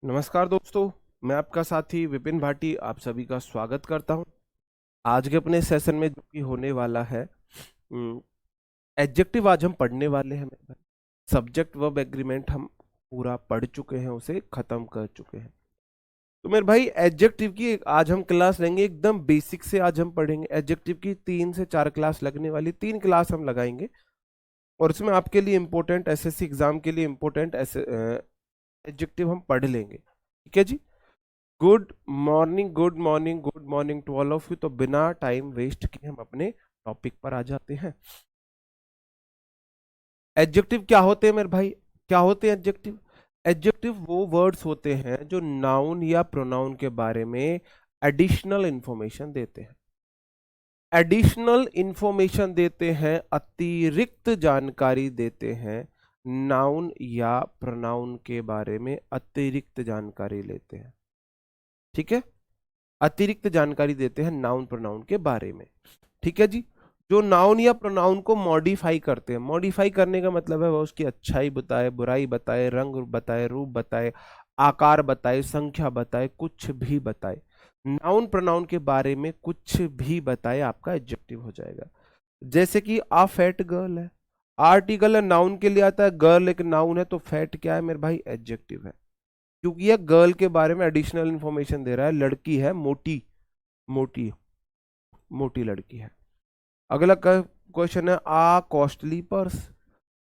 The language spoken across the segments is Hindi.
नमस्कार दोस्तों, मैं आपका साथी विपिन भाटी आप सभी का स्वागत करता हूं। आज के अपने सेशन में जो कि होने वाला है एडजेक्टिव आज हम पढ़ने वाले हैं मेरे भाई। सब्जेक्ट वर्ब एग्रीमेंट हम पूरा पढ़ चुके हैं, उसे खत्म कर चुके हैं। तो मेरे भाई एडजेक्टिव की आज हम क्लास लेंगे, एकदम बेसिक से आज हम पढ़ेंगे। एडजेक्टिव की 3 से 4 क्लास लगने वाली, 3 क्लास हम लगाएंगे और इसमें आपके लिए इंपॉर्टेंट एसएससी एग्जाम के लिए इंपॉर्टेंट एडजेक्टिव हम पढ़ लेंगे। ठीक है जी। Good morning, good morning, good morning to all of you. तो बिना टाइम वेस्ट किए हम अपने टॉपिक पर आ जाते हैं। एडजेक्टिव क्या होते हैं मेरे भाई? क्या होते हैं एडजेक्टिव? एडजेक्टिव वो वर्ड्स होते हैं जो नाउन या प्रोनाउन के बारे में एडिशनल इंफॉर्मेशन देते हैं। एडिशनल इंफॉर्मेशन देते हैं, अतिरिक्त जानकारी देते हैं। नाउन या प्रोनाउन के बारे में अतिरिक्त जानकारी लेते हैं। ठीक है, अतिरिक्त जानकारी देते हैं नाउन प्रोनाउन के बारे में। ठीक है जी। जो नाउन या प्रोनाउन को मॉडिफाई करते हैं, मॉडिफाई करने का मतलब है वह उसकी अच्छाई बताए, बुराई बताए, रंग बताए, रूप बताए, आकार बताए, संख्या बताए, कुछ भी बताए। नाउन प्रोनाउन के बारे में कुछ भी बताए आपका एडजेक्टिव हो जाएगा। जैसे कि आ फैट गर्ल है, आर्टिकल है, नाउन के लिए आता है। गर्ल एक नाउन है, तो फैट क्या है मेरे भाई? एडजेक्टिव है, क्योंकि यह गर्ल के बारे में एडिशनल इंफॉर्मेशन दे रहा है। लड़की है, मोटी, मोटी, मोटी लड़की है। अगला क्वेश्चन है आ कॉस्टली पर्स।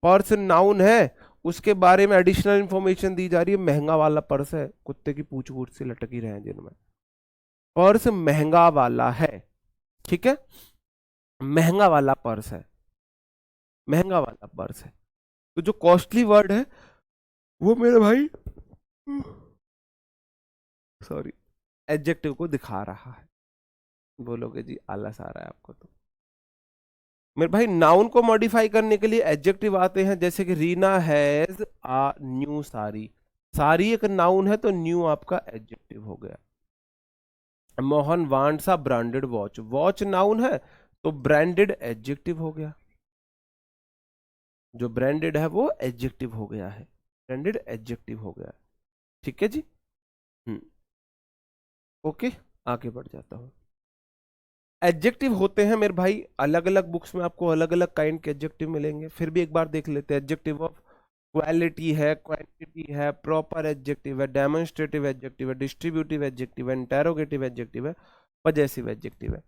पर्स नाउन है, उसके बारे में एडिशनल इंफॉर्मेशन दी जा रही है। महंगा वाला पर्स है, कुत्ते की पूंछ वूछ से लटकी रहे हैं जिनमें। पर्स महंगा वाला है, ठीक है, महंगा वाला पर्स है, महंगा वाला पर्स है। तो जो कॉस्टली वर्ड है वो मेरे भाई सॉरी एडजेक्टिव को दिखा रहा है। बोलोगे जी आलस आ रहा है आपको तो। मेरे भाई नाउन को मॉडिफाई करने के लिए एडजेक्टिव आते हैं, जैसे कि Reena has a new sari. Sari एक नाउन है, तो न्यू आपका एडजेक्टिव हो गया। Mohan wants a branded watch. Watch noun है, तो ब्रांडेड एडजेक्टिव हो गया। जो ब्रांडेड है वो एडजेक्टिव हो गया है, ब्रांडेड एडजेक्टिव हो गया। ठीक है जी। हम्म ओके, आगे बढ़ जाता हूँ। एडजेक्टिव होते हैं मेरे भाई अलग अलग बुक्स में, आपको अलग अलग काइंड के एडजेक्टिव मिलेंगे। फिर भी एक बार देख लेते हैं। एडजेक्टिव ऑफ क्वालिटी है, क्वांटिटी है, प्रॉपर एडजेक्टिव है, डेमोन्स्ट्रेटिव एडजेक्टिव है, डिस्ट्रीब्यूटिव एडजेक्टिव है, इंटेरोगेटिव एडजेक्टिव है, पजेसिव एडजेक्टिव है।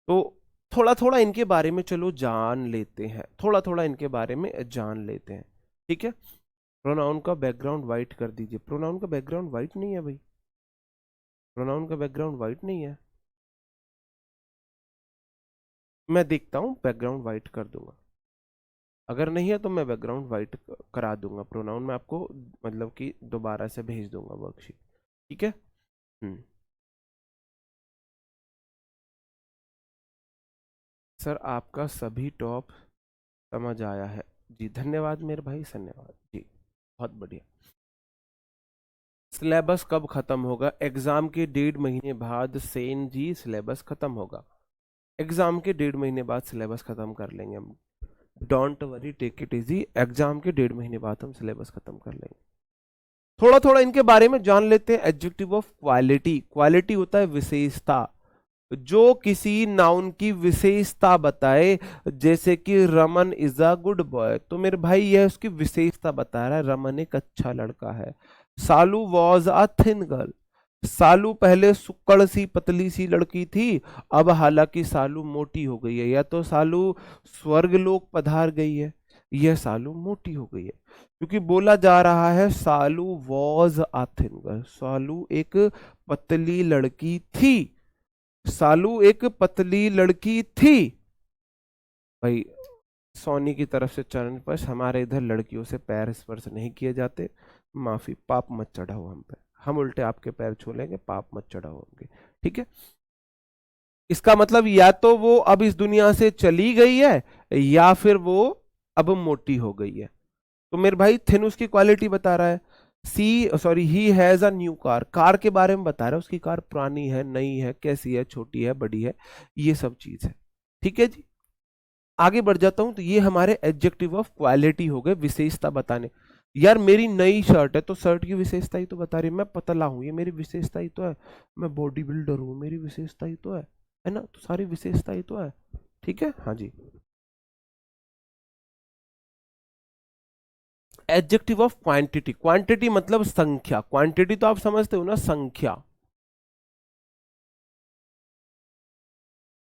तो थोड़ा थोड़ा इनके बारे में चलो जान लेते हैं, थोड़ा थोड़ा इनके बारे में जान लेते हैं। ठीक है। प्रोनाउन का बैकग्राउंड व्हाइट कर दीजिए। प्रोनाउन का बैकग्राउंड व्हाइट नहीं है भाई, प्रोनाउन का बैकग्राउंड व्हाइट नहीं है। मैं देखता हूँ, बैकग्राउंड व्हाइट कर दूंगा। अगर नहीं है तो मैं बैकग्राउंड व्हाइट करा दूंगा। प्रोनाउन में आपको मतलब कि दोबारा से भेज दूंगा वर्कशीट। ठीक है। हम्म सर आपका सभी टॉप समझ आया है जी, धन्यवाद मेरे भाई, धन्यवाद जी, बहुत बढ़िया। सिलेबस कब खत्म होगा? एग्जाम के 1.5 महीने बाद सेन जी सिलेबस खत्म होगा। एग्जाम के 1.5 महीने बाद सिलेबस खत्म कर लेंगे हम। Don't worry, take it easy. Exam के 1.5 महीने बाद हम सिलेबस खत्म कर लेंगे। थोड़ा थोड़ा इनके बारे में जान लेते हैं। Adjective of quality. क्वालिटी होता है विशेषता, जो किसी नाउन की विशेषता बताए। जैसे कि Raman is a good boy, तो मेरे भाई यह उसकी विशेषता बता रहा है, रमन एक अच्छा लड़का है। सालू वॉज अ थिन गर्ल। सालू पहले सुक्कड़ सी पतली सी लड़की थी, अब हालांकि सालू मोटी हो गई है। या तो सालू स्वर्गलोक पधार गई है, यह सालू मोटी हो गई है। क्योंकि बोला जा रहा है सालू वॉज अ थिन गर्ल, सालू एक पतली लड़की थी, सालू एक पतली लड़की थी। भाई सोनी की तरफ से चरण स्पर्श, हमारे इधर लड़कियों से पैर स्पर्श नहीं किए जाते। माफी, पाप मत चढ़ाओ हम पे, हम उल्टे आपके पैर छू लेंगे, पाप मत चढ़ाओ हमके। ठीक है। इसका मतलब या तो वो अब इस दुनिया से चली गई है, या फिर वो अब मोटी हो गई है। तो मेरे भाई थिन उसकी क्वालिटी बता रहा है। He has a new car, car के बारे में बता रहा है, उसकी कार पुरानी है, नई है, कैसी है, छोटी है, बड़ी है, ये सब चीज है। ठीक है जी। आगे बढ़ जाता हूं। तो ये हमारे एडजेक्टिव ऑफ क्वालिटी हो गए, विशेषता बताने। यार मेरी नई शर्ट है तो शर्ट की विशेषता ही तो बता रही है, मैं पतला हूँ ये मेरी विशेषता ही तो है, मैं बॉडी बिल्डर हूँ मेरी विशेषता ही तो है ना, तो सारी विशेषता ही तो है। ठीक है, हाँ जी। एडजेक्टिव ऑफ क्वांटिटी, क्वांटिटी मतलब संख्या, क्वांटिटी तो आप समझते हो ना, संख्या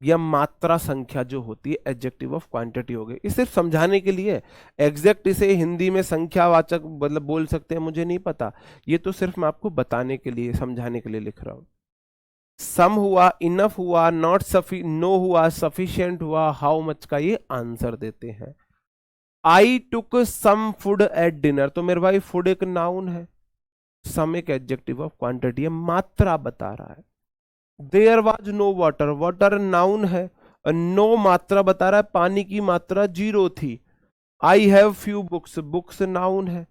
या मात्रा, संख्या जो होती है, एडजेक्टिव ऑफ क्वांटिटी हो गई। ये सिर्फ समझाने के लिए, एग्जैक्ट इसे हिंदी में संख्यावाचक मतलब बोल सकते हैं, मुझे नहीं पता, ये तो सिर्फ मैं आपको बताने के लिए, समझाने के लिए लिख रहा हूं। सम हुआ, इनफ हुआ, नॉट सफी, नो हुआ, सफिशियंट हुआ, हाउ मच का ये आंसर देते हैं। आई टुक सम फूड एट डिनर, तो मेरे भाई फूड एक नाउन है, सम एक एडजेक्टिव ऑफ क्वांटिटी है, मात्रा बता रहा है। There was no water, water noun है, नो मात्रा बता रहा है, पानी की मात्रा 0 थी। I have few books, books noun है,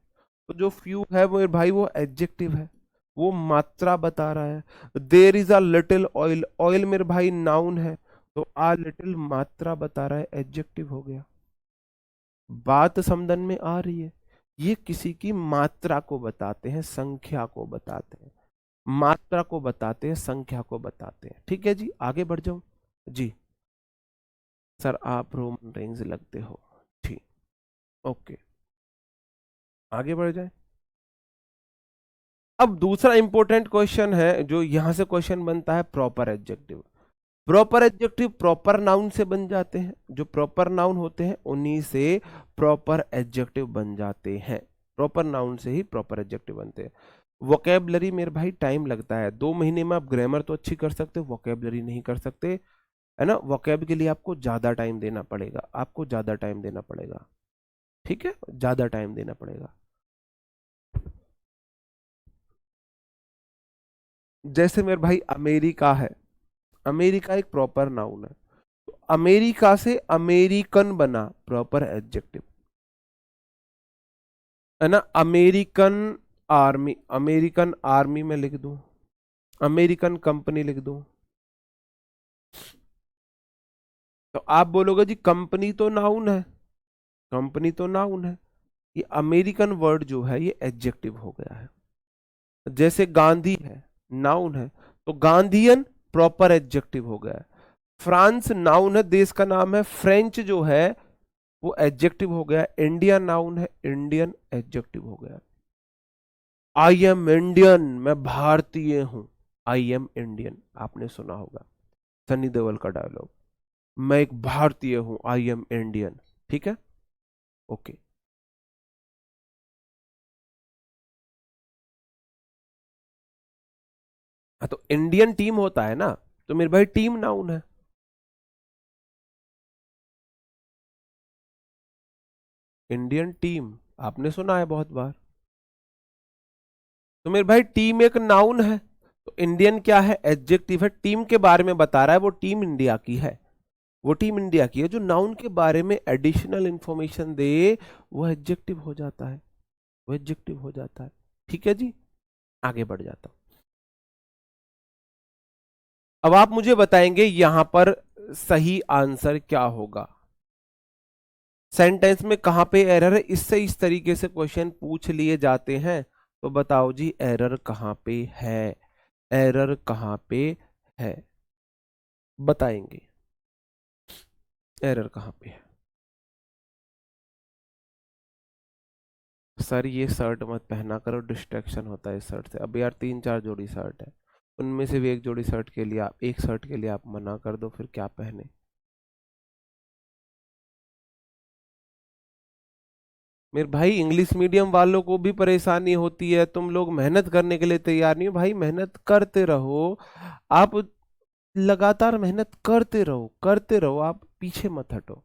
तो जो फ्यू है वो भाई वो एडजेक्टिव है, वो मात्रा बता रहा है। There is a little oil, oil मेरे भाई नाउन है, तो आ लिटिल मात्रा बता रहा है, एडजेक्टिव हो गया। बात समझन में आ रही है? ये किसी की मात्रा को बताते हैं, संख्या को बताते हैं, मात्रा को बताते हैं, संख्या को बताते हैं। ठीक है जी, आगे बढ़ जाओ जी। सर आप रोमन रेंज लगते हो, ठीक, ओके, आगे बढ़ जाए। अब दूसरा इंपॉर्टेंट क्वेश्चन है जो यहां से क्वेश्चन बनता है, proper adjective. Proper adjective proper noun से बन जाते हैं, जो प्रॉपर नाउन होते हैं उन्हीं से प्रॉपर एडजेक्टिव बन जाते हैं, प्रॉपर नाउन से ही प्रॉपर एडजेक्टिव बनते हैं। वोकेबलरी मेरे भाई टाइम लगता है, 2 महीने में आप ग्रामर तो अच्छी कर सकते हो, वोकेबलरी नहीं कर सकते, है ना। वोकेब के लिए आपको ज्यादा टाइम देना पड़ेगा, आपको ज्यादा टाइम देना पड़ेगा, ठीक है, ज्यादा टाइम देना पड़ेगा। जैसे मेरे भाई अमेरिका है, अमेरिका एक प्रॉपर नाउन है, तो अमेरिका से अमेरिकन बना, प्रॉपर एडजेक्टिव, है ना। अमेरिकन आर्मी, अमेरिकन आर्मी में लिख दूं, अमेरिकन कंपनी लिख दूं, तो आप बोलोगे जी कंपनी तो नाउन है, कंपनी तो नाउन है, ये अमेरिकन वर्ड जो है ये एडजेक्टिव हो गया है। जैसे गांधी है, नाउन है, तो गांधीयन प्रॉपर एडजेक्टिव हो गया है। फ्रांस नाउन है, देश का नाम है, फ्रेंच जो है वो एडजेक्टिव हो गया। इंडिया नाउन है, इंडियन एडजेक्टिव हो गया। आई एम इंडियन, मैं भारतीय हूं, आई एम इंडियन, आपने सुना होगा सनी देओल का डायलॉग, मैं एक भारतीय हूं, आई एम इंडियन। ठीक है, ओके। हाँ तो इंडियन टीम होता है ना, तो मेरे भाई टीम नाउन है, इंडियन टीम, आपने सुना है बहुत बार, तो मेरे भाई टीम एक नाउन है, तो इंडियन क्या है, एडजेक्टिव है, टीम के बारे में बता रहा है, वो टीम इंडिया की है, वो टीम इंडिया की है। जो नाउन के बारे में एडिशनल इंफॉर्मेशन दे वो एडजेक्टिव हो जाता है, वो एडजेक्टिव हो जाता है। ठीक है जी, आगे बढ़ जाता हूं। अब आप मुझे बताएंगे यहां पर सही आंसर क्या होगा, सेंटेंस में कहां पे एरर है, इससे इस तरीके से क्वेश्चन पूछ लिए जाते हैं। तो बताओ जी एरर कहां पे है, एरर कहां पे है, बताएंगे एरर कहां पे है। सर ये शर्ट मत पहना करो, डिस्ट्रैक्शन होता है इस शर्ट से। अब यार 3-4 जोड़ी शर्ट है, उनमें से भी एक जोड़ी शर्ट के लिए आप, एक शर्ट के लिए आप मना कर दो, फिर क्या पहने। मेरे भाई इंग्लिश मीडियम वालों को भी परेशानी होती है, तुम लोग मेहनत करने के लिए तैयार नहीं हो भाई, मेहनत करते रहो आप, लगातार मेहनत करते रहो, आप पीछे मत हटो।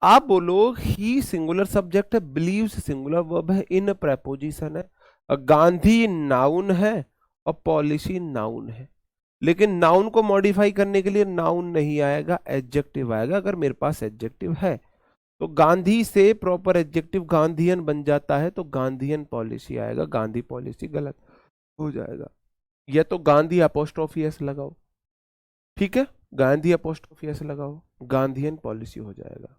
आप बोलो ही सिंगुलर सब्जेक्ट है, बिलीव्स सिंगुलर वर्ब है, इन प्रेपोजिशन है, गांधी नाउन है और पॉलिसी नाउन है। लेकिन नाउन को मॉडिफाई करने के लिए नाउन नहीं आएगा, एडजेक्टिव आएगा। अगर मेरे पास एडजेक्टिव है तो गांधी से प्रॉपर एडजेक्टिव गांधीयन बन जाता है, तो गांधीयन पॉलिसी आएगा, गांधी पॉलिसी गलत हो जाएगा। या तो गांधी अपोस्ट्रोफी एस लगाओ, ठीक है, गांधी अपोस्ट्रोफी एस लगाओ, गांधीयन पॉलिसी हो जाएगा।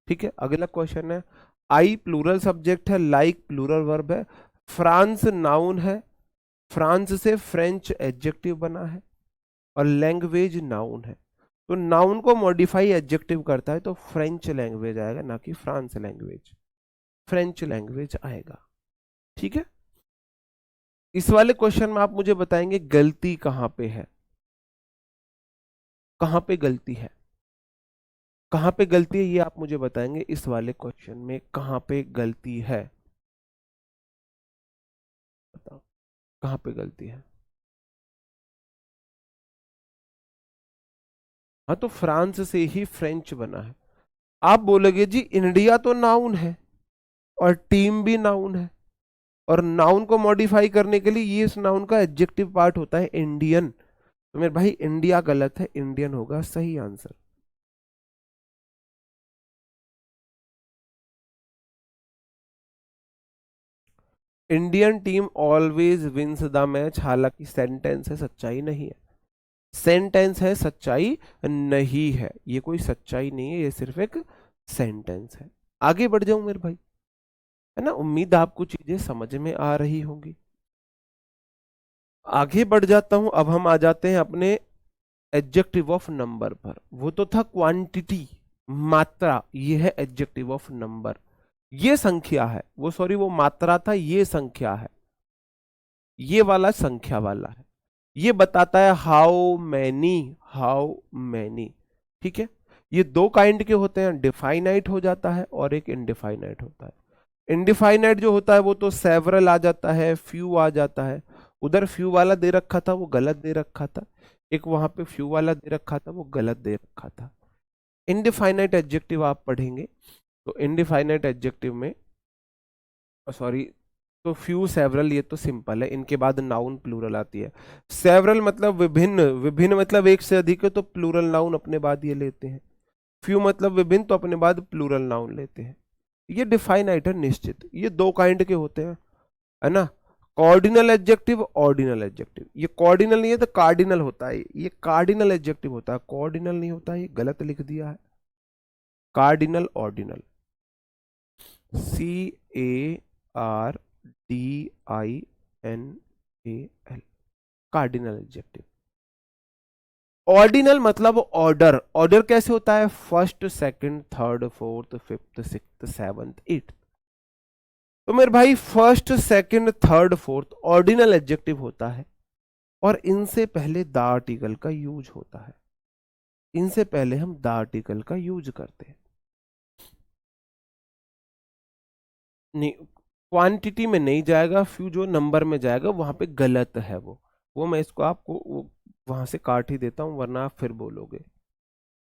ठीक है, अगला क्वेश्चन है, आई प्लूरल सब्जेक्ट है, लाइक प्लूरल वर्ब है, फ्रांस नाउन है, फ्रांस से फ्रेंच एडजेक्टिव बना है, और लैंग्वेज नाउन है। तो नाउन को मॉडिफाई एडजेक्टिव करता है तो फ्रेंच लैंग्वेज आएगा, ना कि फ्रांस लैंग्वेज, फ्रेंच लैंग्वेज आएगा। ठीक है, इस वाले क्वेश्चन में आप मुझे बताएंगे गलती कहां पे है, कहां पे गलती है, कहां पे गलती है, ये आप मुझे बताएंगे इस वाले क्वेश्चन में कहां पे गलती है। बताओ कहां पे गलती है। हाँ, तो फ्रांस से ही फ्रेंच बना है। आप बोलोगे जी इंडिया तो नाउन है और टीम भी नाउन है, और नाउन को मॉडिफाई करने के लिए ये इस नाउन का एडजेक्टिव पार्ट होता है इंडियन। तो मेरे भाई इंडिया गलत है, इंडियन होगा सही answer. Indian team always wins the match, हालांकि सेंटेंस है, सच्चाई नहीं है। सेंटेंस है, सच्चाई नहीं है, ये कोई सच्चाई नहीं है, ये सिर्फ एक सेंटेंस है। आगे बढ़ जाऊं मेरे भाई, है ना, उम्मीद आपको चीजें समझ में आ रही होंगी। आगे बढ़ जाता हूं, अब हम आ जाते हैं अपने एडजेक्टिव ऑफ नंबर पर। वो तो था क्वांटिटी, मात्रा, ये है एडजेक्टिव ऑफ नंबर। ये संख्या है, वो सॉरी वो मात्रा था, ये संख्या है, ये वाला संख्या वाला है। ये बताता है हाउ मैनी, हाउ मैनी। ठीक है, ये दो काइंड के होते हैं, डिफाइनाइट हो जाता है और एक इनडिफाइनाइट होता है। इनडिफाइनाइट जो होता है वो तो सेवरल आ जाता है, फ्यू आ जाता है। उधर फ्यू वाला दे रखा था वो गलत दे रखा था, एक वहां पे फ्यू वाला दे रखा था वो गलत दे रखा था। इनडिफाइनाइट एडजेक्टिव आप पढ़ेंगे तो इनडिफाइनाइट एडजेक्टिव में, सॉरी, तो फ्यू सेवरल ये तो सिंपल है, इनके बाद नाउन प्लूरल आती है। सेवरल मतलब विभिन्न, विभिन्न मतलब एक से अधिक है तो प्लूरल नाउन अपने बाद ये लेते हैं। फ्यू मतलब विभिन्न तो अपने बाद प्लूरल नाउन लेते हैं। ये डिफाइनाइट है निश्चित, ये दो काइंड के होते हैं, है ना। Cardinal adjective, ordinal adjective. ये कॉर्डिनल नहीं है तो कार्डिनल होता है, ये कार्डिनल एडजेक्टिव होता है, कॉर्डिनल नहीं होता है, ये गलत लिख दिया है। Cardinal, ordinal, CARDINAL, cardinal adjective. Ordinal मतलब ऑर्डर, ऑर्डर कैसे होता है, first second third fourth fifth sixth seventh eighth. तो मेरे भाई first second third fourth ordinal adjective होता है, और इनसे पहले द आर्टिकल का यूज होता है, इनसे पहले हम द आर्टिकल का यूज करते हैं। नहीं, क्वांटिटी में नहीं जाएगा, फ्यू जो नंबर में जाएगा वहां पे गलत है वो मैं इसको आपको वहां से काट ही देता हूं, वरना आप फिर बोलोगे,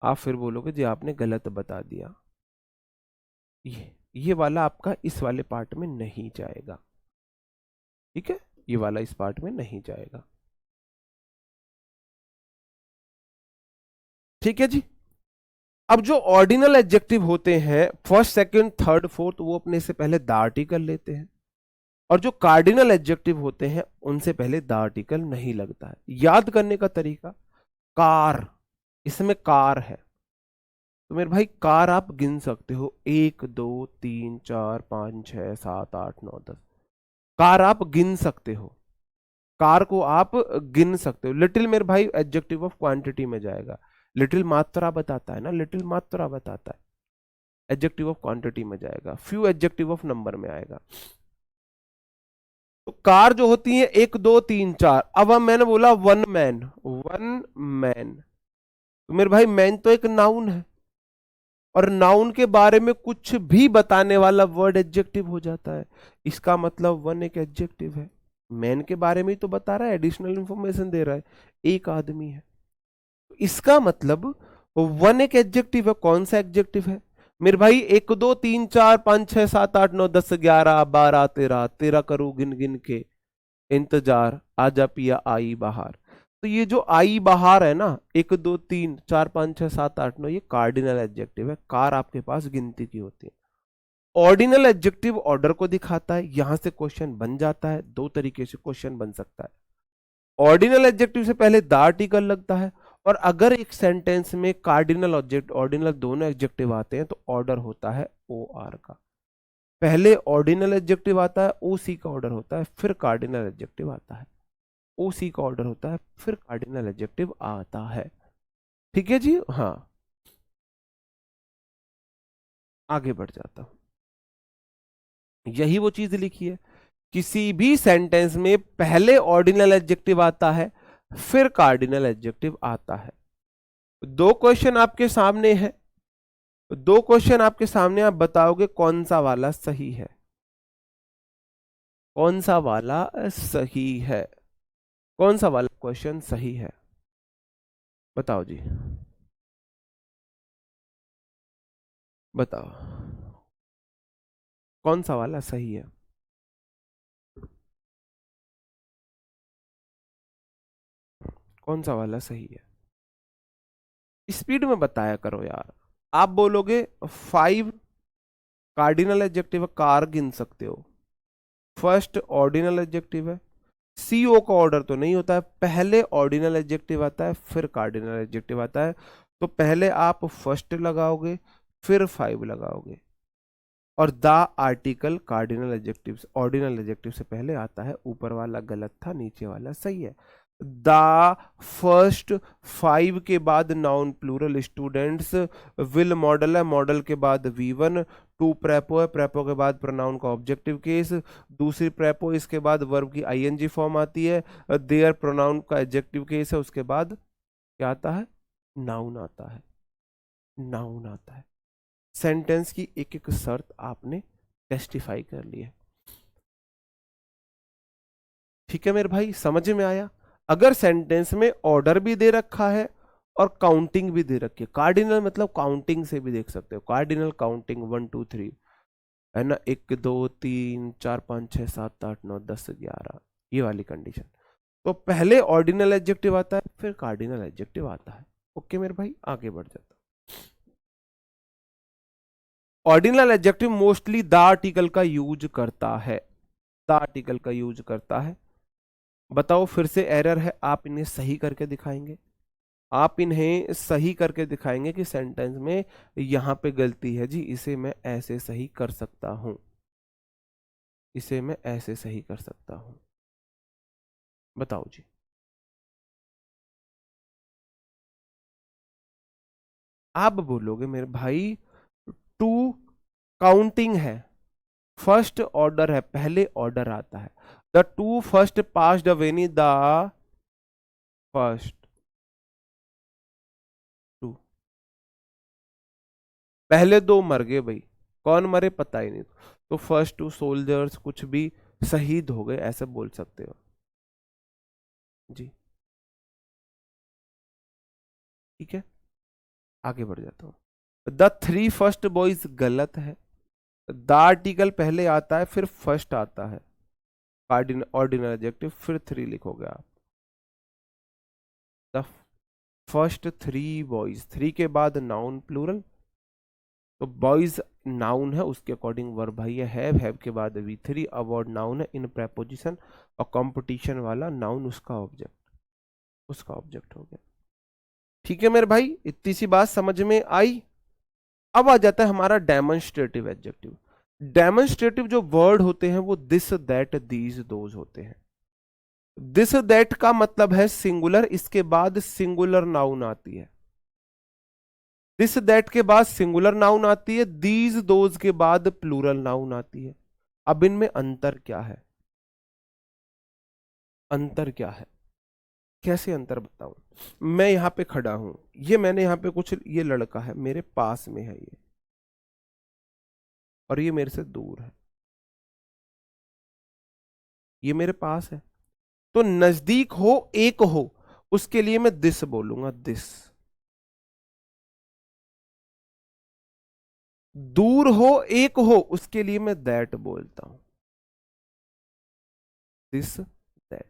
आप फिर बोलोगे जी आपने गलत बता दिया। ये वाला आपका इस वाले पार्ट में नहीं जाएगा, ठीक है, ये वाला इस पार्ट में नहीं जाएगा। ठीक है जी। अब जो ऑर्डिनल एडजेक्टिव होते हैं फर्स्ट सेकंड थर्ड फोर्थ, वो अपने से पहले द आर्टिकल लेते हैं, और जो कार्डिनल एडजेक्टिव होते हैं उनसे पहले द आर्टिकल नहीं लगता है। याद करने का तरीका, कार, इसमें कार है, तो मेरे भाई कार आप गिन सकते हो, 1 2 3 4 5 6 7 8 9 10, कार आप गिन सकते हो, कार को आप गिन सकते हो। लिटिल मेरे भाई एडजेक्टिव ऑफ क्वांटिटी में जाएगा, लिटिल मात्रा बताता है ना, लिटिल मात्रा बताता है, एडजेक्टिव ऑफ क्वांटिटी में जाएगा। फ्यू एडजेक्टिव ऑफ नंबर में आएगा। तो कार जो होती है 1 2 3 4, अब हम मैंने बोला वन मैन, वन मैन, तो मेरे भाई मैन तो एक नाउन है, और नाउन के बारे में कुछ भी बताने वाला वर्ड एडजेक्टिव हो जाता है, इसका मतलब वन एक एडजेक्टिव है, मैन के बारे में ही तो बता रहा है, एडिशनल इंफॉर्मेशन दे रहा है, एक आदमी है, इसका मतलब वन एक एडजेक्टिव है। कौन सा एडजेक्टिव है मेरे भाई, 1 2 3 4 5 6 7 8 9 10 11 12 13, 13 करूं गिन गिन के, इंतजार, आजा पिया आई बाहर। तो ये जो आई बाहर है ना, 1 2 3 4 5 6 7 8 9, ये कार्डिनल एडजेक्टिव है, कार आपके पास गिनती की होती है। ऑर्डिनल एडजेक्टिव ऑर्डर को दिखाता है, यहां से क्वेश्चन बन जाता है, दो तरीके से क्वेश्चन बन सकता है। ऑर्डिनल एडजेक्टिव से पहले द आर्टिकल लगता है, और अगर एक सेंटेंस में कार्डिनल ऑब्जेक्ट ऑर्डिनल दोनों एडजेक्टिव आते हैं तो ऑर्डर होता है ओ आर का। पहले ऑर्डिनल एडजेक्टिव आता है, ओसी का ऑर्डर होता है, फिर कार्डिनल एडजेक्टिव आता है। ओसी का ऑर्डर होता है, फिर कार्डिनल एडजेक्टिव आता है। ठीक है जी। हाँ, आगे बढ़ जाता हूं। यही वो चीज लिखी है, किसी भी सेंटेंस में पहले ऑर्डिनल एडजेक्टिव आता है, फिर कार्डिनल एडजेक्टिव आता है। दो क्वेश्चन आपके सामने है, दो क्वेश्चन आपके सामने, आप बताओगे कौन सा वाला सही है, कौन सा वाला सही है, कौन सा वाला क्वेश्चन सही है, बताओ जी, बताओ कौन सा वाला सही है। कौन सा वाला सही है, स्पीड में बताया करो यार। आप बोलोगे 5 कार्डिनल एडजेक्टिव, कार गिन सकते हो, फर्स्ट ऑर्डिनल एडजेक्टिव है, सीओ का ऑर्डर तो नहीं होता है, पहले ऑर्डिनल एडजेक्टिव आता है, फिर कार्डिनल एडजेक्टिव आता है। तो पहले आप फर्स्ट लगाओगे, फिर 5 लगाओगे, और the article cardinal adjective ordinal adjective से पहले आता है। ऊपर वाला गलत था, नीचे वाला सही है। द फर्स्ट 5 के बाद noun plural, students, will modal है, मॉडल के बाद V1, टू प्रेपो है, प्रेपो के बाद प्रोनाउन का ऑब्जेक्टिव केस, दूसरी प्रेपो, इसके बाद वर्ब की आईएनजी फॉर्म आती है, देयर प्रोनाउन का एडजेक्टिव केस है, उसके बाद क्या आता है, नाउन आता है, नाउन आता है। सेंटेंस की एक एक शर्त आपने टेस्टिफाई कर ली है। ठीक है मेरे भाई, समझ में आया। अगर सेंटेंस में ऑर्डर भी दे रखा है और काउंटिंग भी दे रखी है, कार्डिनल मतलब काउंटिंग से भी देख सकते हो, कार्डिनल काउंटिंग 1 2 3 है ना, 1 2 3 4 5 6 7 8 9 10 11, ये वाली कंडीशन। तो पहले ऑर्डिनल एडजेक्टिव आता है, फिर कार्डिनल एडजेक्टिव आता है। ओके मेरे भाई, आगे बढ़ जाता। Ordinal adjective mostly the article का यूज करता है, द आर्टिकल का यूज करता है। बताओ, फिर से एरर है, आप इन्हें सही करके दिखाएंगे, आप इन्हें सही करके दिखाएंगे कि सेंटेंस में यहां पे गलती है जी, इसे मैं ऐसे सही कर सकता हूं, इसे मैं ऐसे सही कर सकता हूं। बताओ जी। आप बोलोगे मेरे भाई टू काउंटिंग है, फर्स्ट ऑर्डर है, पहले ऑर्डर आता है, the two first passed away, the first two, पहले दो मर गए भाई, कौन मरे पता ही नहीं, तो फर्स्ट टू सोल्जर्स कुछ भी शहीद हो गए, ऐसे बोल सकते हो जी। ठीक है, आगे बढ़ जाता हूं। द 3 फर्स्ट बॉयज गलत है, द आर्टिकल पहले आता है, फिर फर्स्ट आता है, कार्डिनल ऑर्डिनल एडजेक्टिव, फिर 3 लिखोगे आप। द फर्स्ट 3 बॉयज, 3 के बाद नाउन प्लूरल, तो बॉयज नाउन है, उसके अकॉर्डिंग वर्ब भाई है, हैव के बाद V3, अवॉर्ड नाउन है इन प्रेपोजिशन, और कंपटीशन वाला नाउन उसका ऑब्जेक्ट, उसका ऑब्जेक्ट हो गया। ठीक है मेरे भाई, इतनी सी बात समझ में आई। अब आ जाता है हमारा डेमोन्स्ट्रेटिव एडजेक्टिव। डेमोन्स्ट्रेटिव जो वर्ड होते हैं वो दिस दैट दीज दोज होते हैं। दिस दैट का मतलब है सिंगुलर, इसके बाद सिंगुलर नाउन आती है, दिस दैट के बाद सिंगुलर नाउन आती है, दीज दोज के बाद प्लूरल नाउन आती है। अब इनमें अंतर क्या है, अंतर क्या है, कैसे अंतर बताऊं। मैं यहां पे खड़ा हूं, ये मैंने यहां पे कुछ, ये लड़का है मेरे पास में है ये, और ये मेरे से दूर है, ये मेरे पास है। तो नजदीक हो, एक हो, उसके लिए मैं दिस बोलूंगा, दिस। दूर हो, एक हो, उसके लिए मैं दैट बोलता हूं, दिस दैट।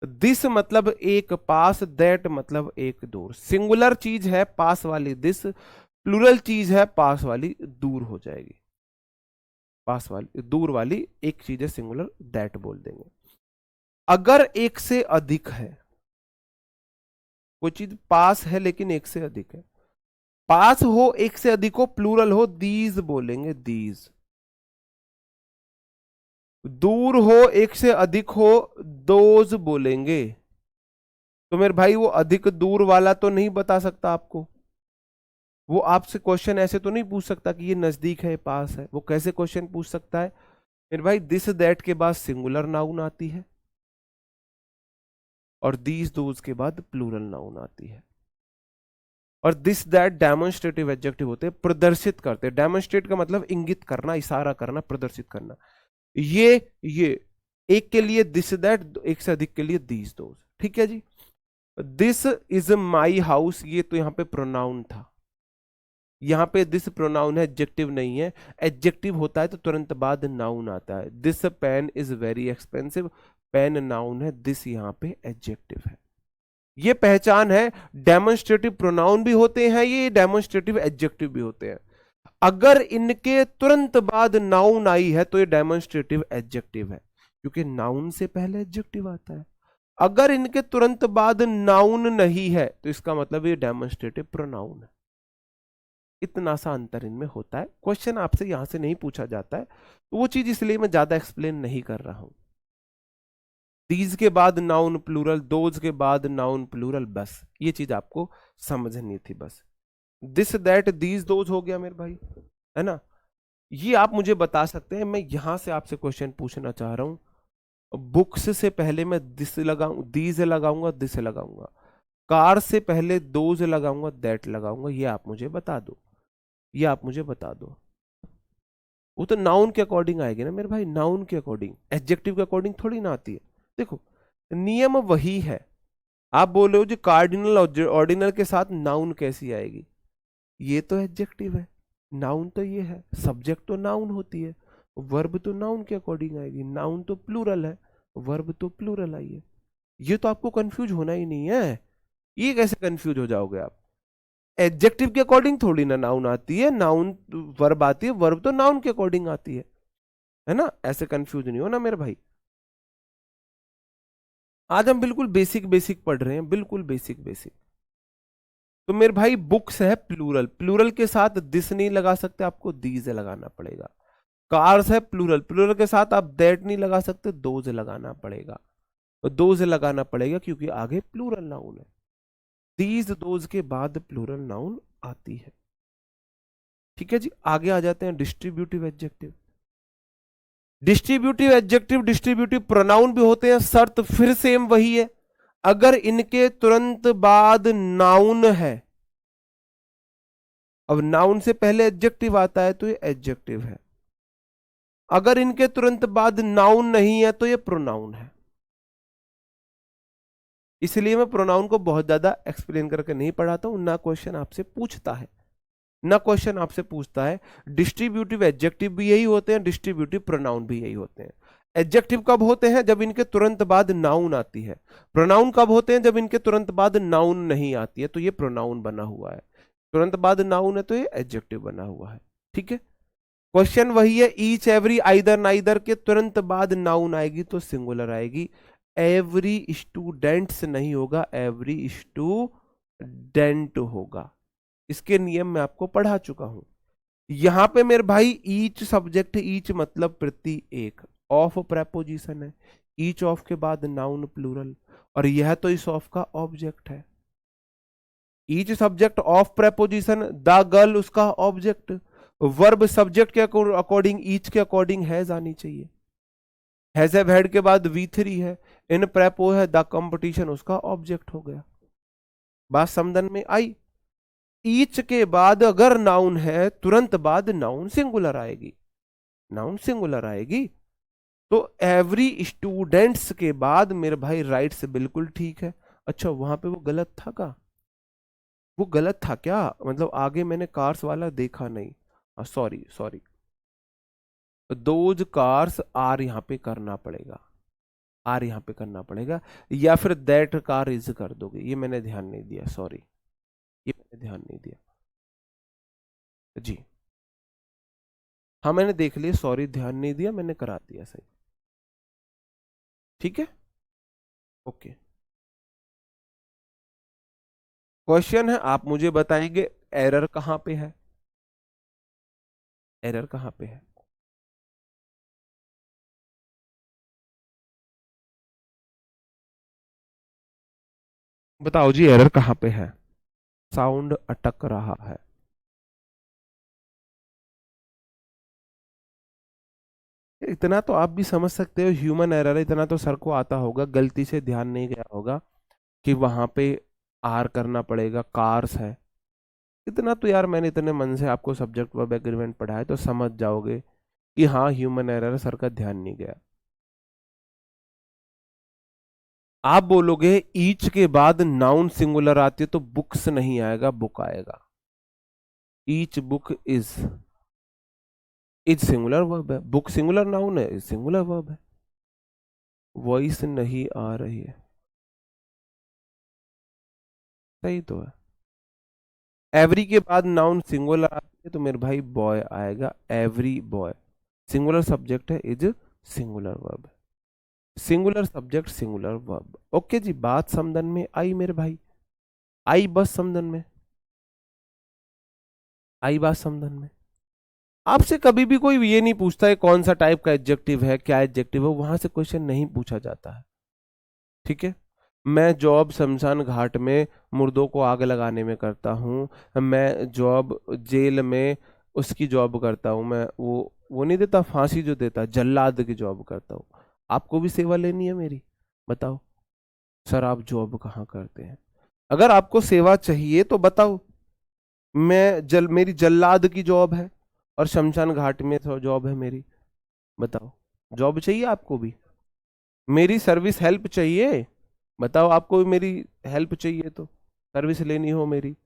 दिस मतलब एक पास, दैट मतलब एक दूर। सिंगुलर चीज है पास वाली दिस, प्लूरल चीज है पास वाली दूर हो जाएगी, पास वाली दूर वाली एक चीज है सिंगुलर, दैट बोल देंगे। अगर एक से अधिक है, कोई चीज पास है लेकिन एक से अधिक है, पास हो, एक से अधिक हो, प्लूरल हो, दीज बोलेंगे, दीज। दूर हो, एक से अधिक हो, दोज बोलेंगे। तो मेरे भाई वो अधिक दूर वाला तो नहीं बता सकता आपको। वो आपसे क्वेश्चन ऐसे तो नहीं पूछ सकता कि ये नजदीक है पास है। वो कैसे क्वेश्चन पूछ सकता है मेरे भाई? दिस दैट के बाद सिंगुलर नाउन आती है और दीज दोज के बाद प्लूरल नाउन आती है। और दिस दैट डेमोन्स्ट्रेटिव एडजेक्टिव होते हैं, प्रदर्शित करते हैं। डेमोन्स्ट्रेट का मतलब इंगित करना, इशारा करना, प्रदर्शित करना। ये एक के लिए दिस दैट, एक से अधिक के लिए दीज दोज। ठीक है जी। दिस इज माई हाउस, ये तो यहां पे प्रोनाउन था। यहां पे दिस प्रोनाउन है, एडजेक्टिव नहीं है। एडजेक्टिव होता है तो तुरंत बाद नाउन आता है। This pen is very expensive, pen noun है, दिस यहां पे एडजेक्टिव है। ये पहचान है। डेमोन्स्ट्रेटिव प्रोनाउन भी होते हैं, ये डेमोन्स्ट्रेटिव एडजेक्टिव भी होते हैं। अगर इनके तुरंत बाद नाउन आई है तो ये डेमोन्स्ट्रेटिव एडजेक्टिव है, क्योंकि नाउन से पहले एडजेक्टिव आता है। अगर इनके तुरंत बाद नाउन नहीं है तो इसका मतलब ये डेमोन्स्ट्रेटिव प्रोनाउन है। इतना सा अंतर इनमें होता है। क्वेश्चन आपसे यहां से नहीं पूछा जाता है, तो वो चीज इसलिए मैं ज्यादा एक्सप्लेन नहीं कर रहा हूं। दीज के बाद नाउन प्लूरल, दोज के बाद नाउन प्लूरल, बस ये चीज आपको समझनी थी बस। दिस दैट दीज दोज हो गया मेरे भाई, है ना? ये आप मुझे बता सकते हैं। मैं यहां से आपसे क्वेश्चन पूछना चाह रहा हूं, बुक्स से पहले मैं दिस लगाऊं, दीज लगाऊंगा, दिस लगाऊंगा। कार से पहले दोज लगाऊंगा, दैट लगाऊंगा। ये आप मुझे बता दो, ये आप मुझे बता दो। वो तो नाउन के अकॉर्डिंग आएगी ना मेरे भाई, नाउन के अकॉर्डिंग, एडजेक्टिव के अकॉर्डिंग थोड़ी ना आती है। देखो नियम वही है। आप बोल रहे हो जो कार्डिनल ऑर्डिनल के साथ नाउन कैसी आएगी? ये तो एडजेक्टिव है, नाउन तो ये है, सब्जेक्ट तो नाउन होती है, वर्ब तो नाउन के अकॉर्डिंग आएगी। नाउन तो प्लूरल है, वर्ब तो प्लूरल आई है। ये तो आपको कंफ्यूज होना ही नहीं है। ये कैसे कंफ्यूज हो जाओगे आप? एडजेक्टिव के अकॉर्डिंग थोड़ी ना नाउन आती है, नाउन वर्ब आती है, वर्ब तो नाउन के अकॉर्डिंग आती है ना? ऐसे कंफ्यूज नहीं हो ना मेरे भाई। आज हम बिल्कुल बेसिक बेसिक पढ़ रहे हैं, बिल्कुल बेसिक बेसिक। तो मेरे भाई बुक्स है प्लूरल, प्लूरल के साथ दिस नहीं लगा सकते, आपको दीज लगाना पड़ेगा। कार्स है प्लूरल, प्लूरल के साथ आप दैट नहीं लगा सकते, दोज लगाना पड़ेगा। तो दोज लगाना पड़ेगा क्योंकि आगे प्लूरल नाउन है। दीज दोज के बाद प्लूरल नाउन आती है। ठीक है जी। आगे आ जाते हैं distributive adjective. Distributive adjective distributive pronoun भी होते हैं, शर्त फिर सेम वही है। अगर इनके तुरंत बाद नाउन है, अब नाउन से पहले एडजेक्टिव आता है तो ये एडजेक्टिव है। अगर इनके तुरंत बाद नाउन नहीं है तो ये प्रोनाउन है। इसलिए मैं प्रोनाउन को बहुत ज्यादा एक्सप्लेन करके नहीं पढ़ाता हूं, ना क्वेश्चन आपसे पूछता है, ना क्वेश्चन आपसे पूछता है। डिस्ट्रीब्यूटिव एडजेक्टिव भी यही होते हैं, डिस्ट्रीब्यूटिव प्रोनाउन भी यही होते हैं। एडजेक्टिव कब होते हैं? जब इनके तुरंत बाद नाउन आती है। प्रोनाउन कब होते हैं? जब इनके तुरंत बाद नाउन नहीं आती है, तो ये प्रोनाउन बना हुआ है। तुरंत बाद नाउन है तो ये एडजेक्टिव बना हुआ है। ठीक है। क्वेश्चन वही है, ईच एवरी आइदर नाइदर के तुरंत बाद नाउन आएगी तो सिंगुलर आएगी। एवरी स्टूडेंट्स नहीं होगा, एवरी स्टूडेंट होगा। इसके नियम मैं आपको पढ़ा चुका हूं। यहां पे मेरे भाई ईच सब्जेक्ट, ईच मतलब प्रति एक, ऑफ प्रेपोजिशन है। ईच ऑफ के बाद नाउन प्लूरल, और यह तो इस ऑफ का ऑब्जेक्ट है। Each subject of preposition, the girl उसका ऑब्जेक्ट। वर्ब सब्जेक्ट के अकॉर्डिंग, ईच के अकॉर्डिंग हैज आनी चाहिए। हैज हैव हैड के बाद V3 है, इन प्रेपो है, द कंपटीशन उसका ऑब्जेक्ट हो गया। बात समझन में आई? ईच के बाद अगर नाउन है, तुरंत बाद नाउन सिंगुलर आएगी, नाउन सिंगुलर आएगी। तो एवरी स्टूडेंट्स के बाद मेरे भाई राइट से बिल्कुल ठीक है। अच्छा वहां पे वो गलत था का? वो गलत था क्या? मतलब आगे मैंने कार्स वाला देखा नहीं, sorry sorry. Those cars are यहां पे करना पड़ेगा, आर यहां पे करना पड़ेगा, या फिर दैट कार इज कर दोगे। ये मैंने ध्यान नहीं दिया, सॉरी, ये मैंने ध्यान नहीं दिया जी। हाँ मैंने देख लिया, सॉरी ध्यान नहीं दिया, मैंने करा दिया सही। ठीक है, ओके। क्वेश्चन है, आप मुझे बताएंगे एरर कहां पे है, एरर कहां पे है? बताओ जी एरर कहाँ पे है? साउंड अटक रहा है। इतना तो आप भी समझ सकते हो, ह्यूमन एरर है, इतना तो सर को आता होगा, गलती से ध्यान नहीं गया होगा कि वहां पे आर करना पड़ेगा, कार्स है। इतना तो यार मैंने इतने मन से आपको सब्जेक्ट वर्ब एग्रीमेंट पढ़ाया, तो समझ जाओगे कि हाँ ह्यूमन एरर है, सर का ध्यान नहीं गया। आप बोलोगे ईच के बाद नाउन सिंगुलर आती है तो बुक्स नहीं आएगा, बुक आएगा। Each book is singular verb है, बुक सिंगुलर नाउन है, सिंगुलर वर्ब है। वॉइस नहीं आ रही है, सही तो है। एवरी के बाद नाउन सिंगुलर आती है तो मेरे भाई बॉय आएगा, एवरी बॉय। सिंगुलर सब्जेक्ट है, is singular verb. Singular subject singular verb. Okay जी, बात समझन में आई मेरे भाई? आई बस समझन में? आई बात समझन में? आपसे कभी भी कोई ये नहीं पूछता है कौन सा टाइप का एडजेक्टिव है, क्या एडजेक्टिव है, वहां से क्वेश्चन नहीं पूछा जाता है। ठीक है। मैं जॉब शमशान घाट में मुर्दों को आग लगाने में करता हूँ, मैं जॉब जेल में उसकी जॉब करता हूँ, मैं वो नहीं देता फांसी, जो देता जल्लाद की जॉब करता हूँ। आपको भी सेवा लेनी है मेरी? बताओ सर, आप जॉब कहाँ करते हैं? अगर आपको सेवा चाहिए तो बताओ, मेरी जल्लाद की जॉब है और शमशान घाट में तो जॉब है मेरी। बताओ, जॉब चाहिए आपको भी? मेरी सर्विस हेल्प चाहिए? बताओ, आपको भी मेरी हेल्प चाहिए तो सर्विस लेनी हो मेरी?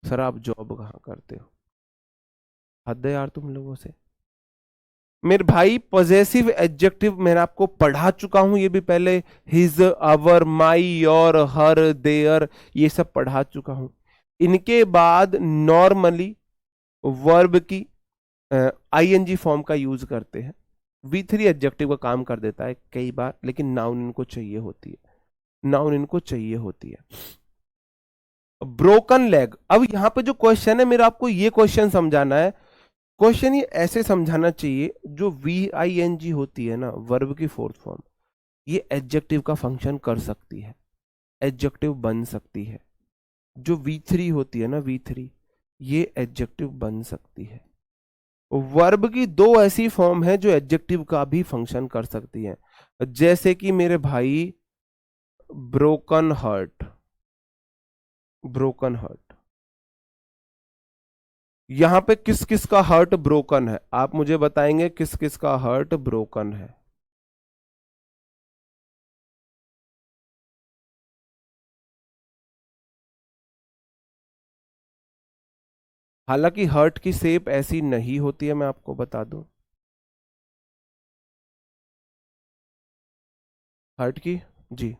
सर आप जॉब कहाँ करते हो? हद है यार तुम लोगों से। मेरे भाई पॉजेसिव एडजेक्टिव मैंने आपको पढ़ा चुका हूं, ये भी पहले। His, our, my, your, her, their, ये सब पढ़ा चुका हूं। इनके बाद नॉर्मली वर्ब की आईएनजी फॉर्म का यूज करते हैं। V3 एडजेक्टिव का काम कर देता है कई बार, लेकिन नाउन इनको चाहिए होती है, नाउन इनको चाहिए होती है। ब्रोकन लेग, अब यहां पे जो क्वेश्चन है मेरा, आपको ये क्वेश्चन समझाना है। क्वेश्चन ये ऐसे समझाना चाहिए, जो VING होती है ना, वर्ब की फोर्थ फॉर्म, ये एडजेक्टिव का फंक्शन कर सकती है, एडजेक्टिव बन सकती है। जो V3 होती है ना, V3, ये एडजेक्टिव बन सकती है। वर्ब की दो ऐसी फॉर्म है जो एडजेक्टिव का भी फंक्शन कर सकती है, जैसे कि मेरे भाई ब्रोकन हर्ट। ब्रोकन हर्ट, यहां पे किस किस का हर्ट ब्रोकन है? आप मुझे बताएंगे किस किस का हर्ट ब्रोकन है? हालांकि हर्ट की शेप ऐसी नहीं होती है, मैं आपको बता दूं। हर्ट की, जी,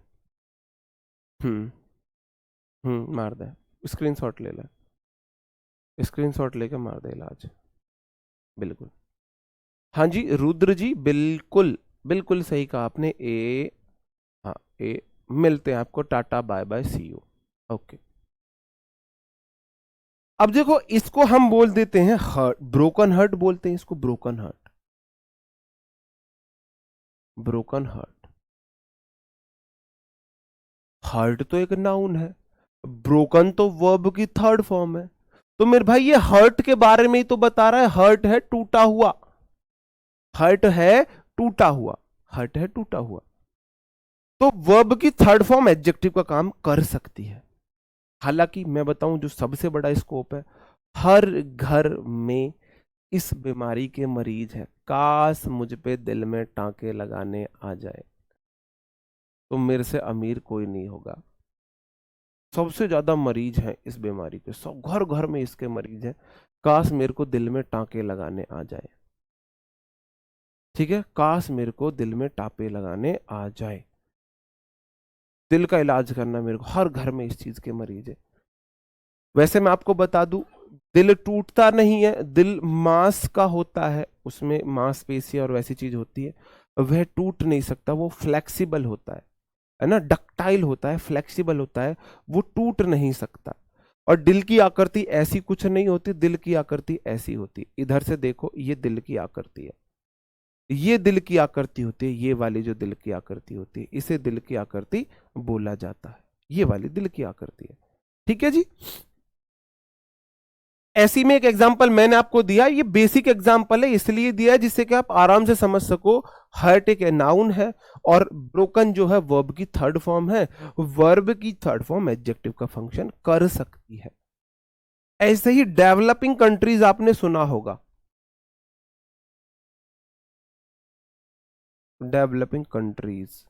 हम्म मार दे, स्क्रीनशॉट ले ले, स्क्रीनशॉट लेके मार दे इलाज। बिल्कुल। हाँ जी रुद्र जी, बिल्कुल बिल्कुल सही कहा आपने। ए, हाँ ए। मिलते हैं आपको, tata bye bye see you. Okay. अब देखो, इसको हम बोल देते हैं हर्ट, ब्रोकन हर्ट बोलते हैं इसको, broken heart, broken heart. Heart तो एक नाउन है, ब्रोकन तो वर्ब की थर्ड फॉर्म है। तो मेरे भाई ये हर्ट के बारे में ही तो बता रहा है, हर्ट है टूटा हुआ, हर्ट है टूटा हुआ, हर्ट है टूटा हुआ। तो वर्ब की थर्ड फॉर्म एडजेक्टिव का काम कर सकती है। हालांकि मैं बताऊं, जो सबसे बड़ा स्कोप है, हर घर में इस बीमारी के मरीज है। काश मुझ पे दिल में टांके लगाने आ जाए तो मेरे से अमीर कोई नहीं होगा। सबसे ज्यादा मरीज हैं इस बीमारी के, सब घर घर में इसके मरीज हैं। काश मेरे को दिल में टांके लगाने आ जाए। ठीक है, काश मेरे को दिल में टापे लगाने आ जाए। दिल का इलाज करना मेरे को, हर घर में इस चीज के मरीज है। वैसे मैं आपको बता दूं, दिल टूटता नहीं है, दिल मांस का होता है, उसमें मांसपेशी और वैसी चीज होती है, वह टूट नहीं सकता, वो फ्लेक्सिबल होता है ना, डक्टाइल होता है, फ्लेक्सिबल होता है, वो टूट नहीं सकता। और दिल की आकृति ऐसी कुछ नहीं होती, दिल की आकृति ऐसी होती, इधर से देखो, ये दिल की आकृति है, ये दिल की आकृति होती है, ये वाली जो दिल की आकृति होती है, इसे दिल की आकृति बोला जाता है। ये वाली दिल की आकृति है। ठीक है जी। ऐसी में एक एग्जांपल मैंने आपको दिया, ये बेसिक एग्जांपल है इसलिए दिया है जिससे कि आप आराम से समझ सको। हर्ट एक नाउन है और ब्रोकन जो है वर्ब की थर्ड फॉर्म है। वर्ब की थर्ड फॉर्म एडजेक्टिव का फंक्शन कर सकती है। ऐसे ही डेवलपिंग कंट्रीज आपने सुना होगा, डेवलपिंग कंट्रीज,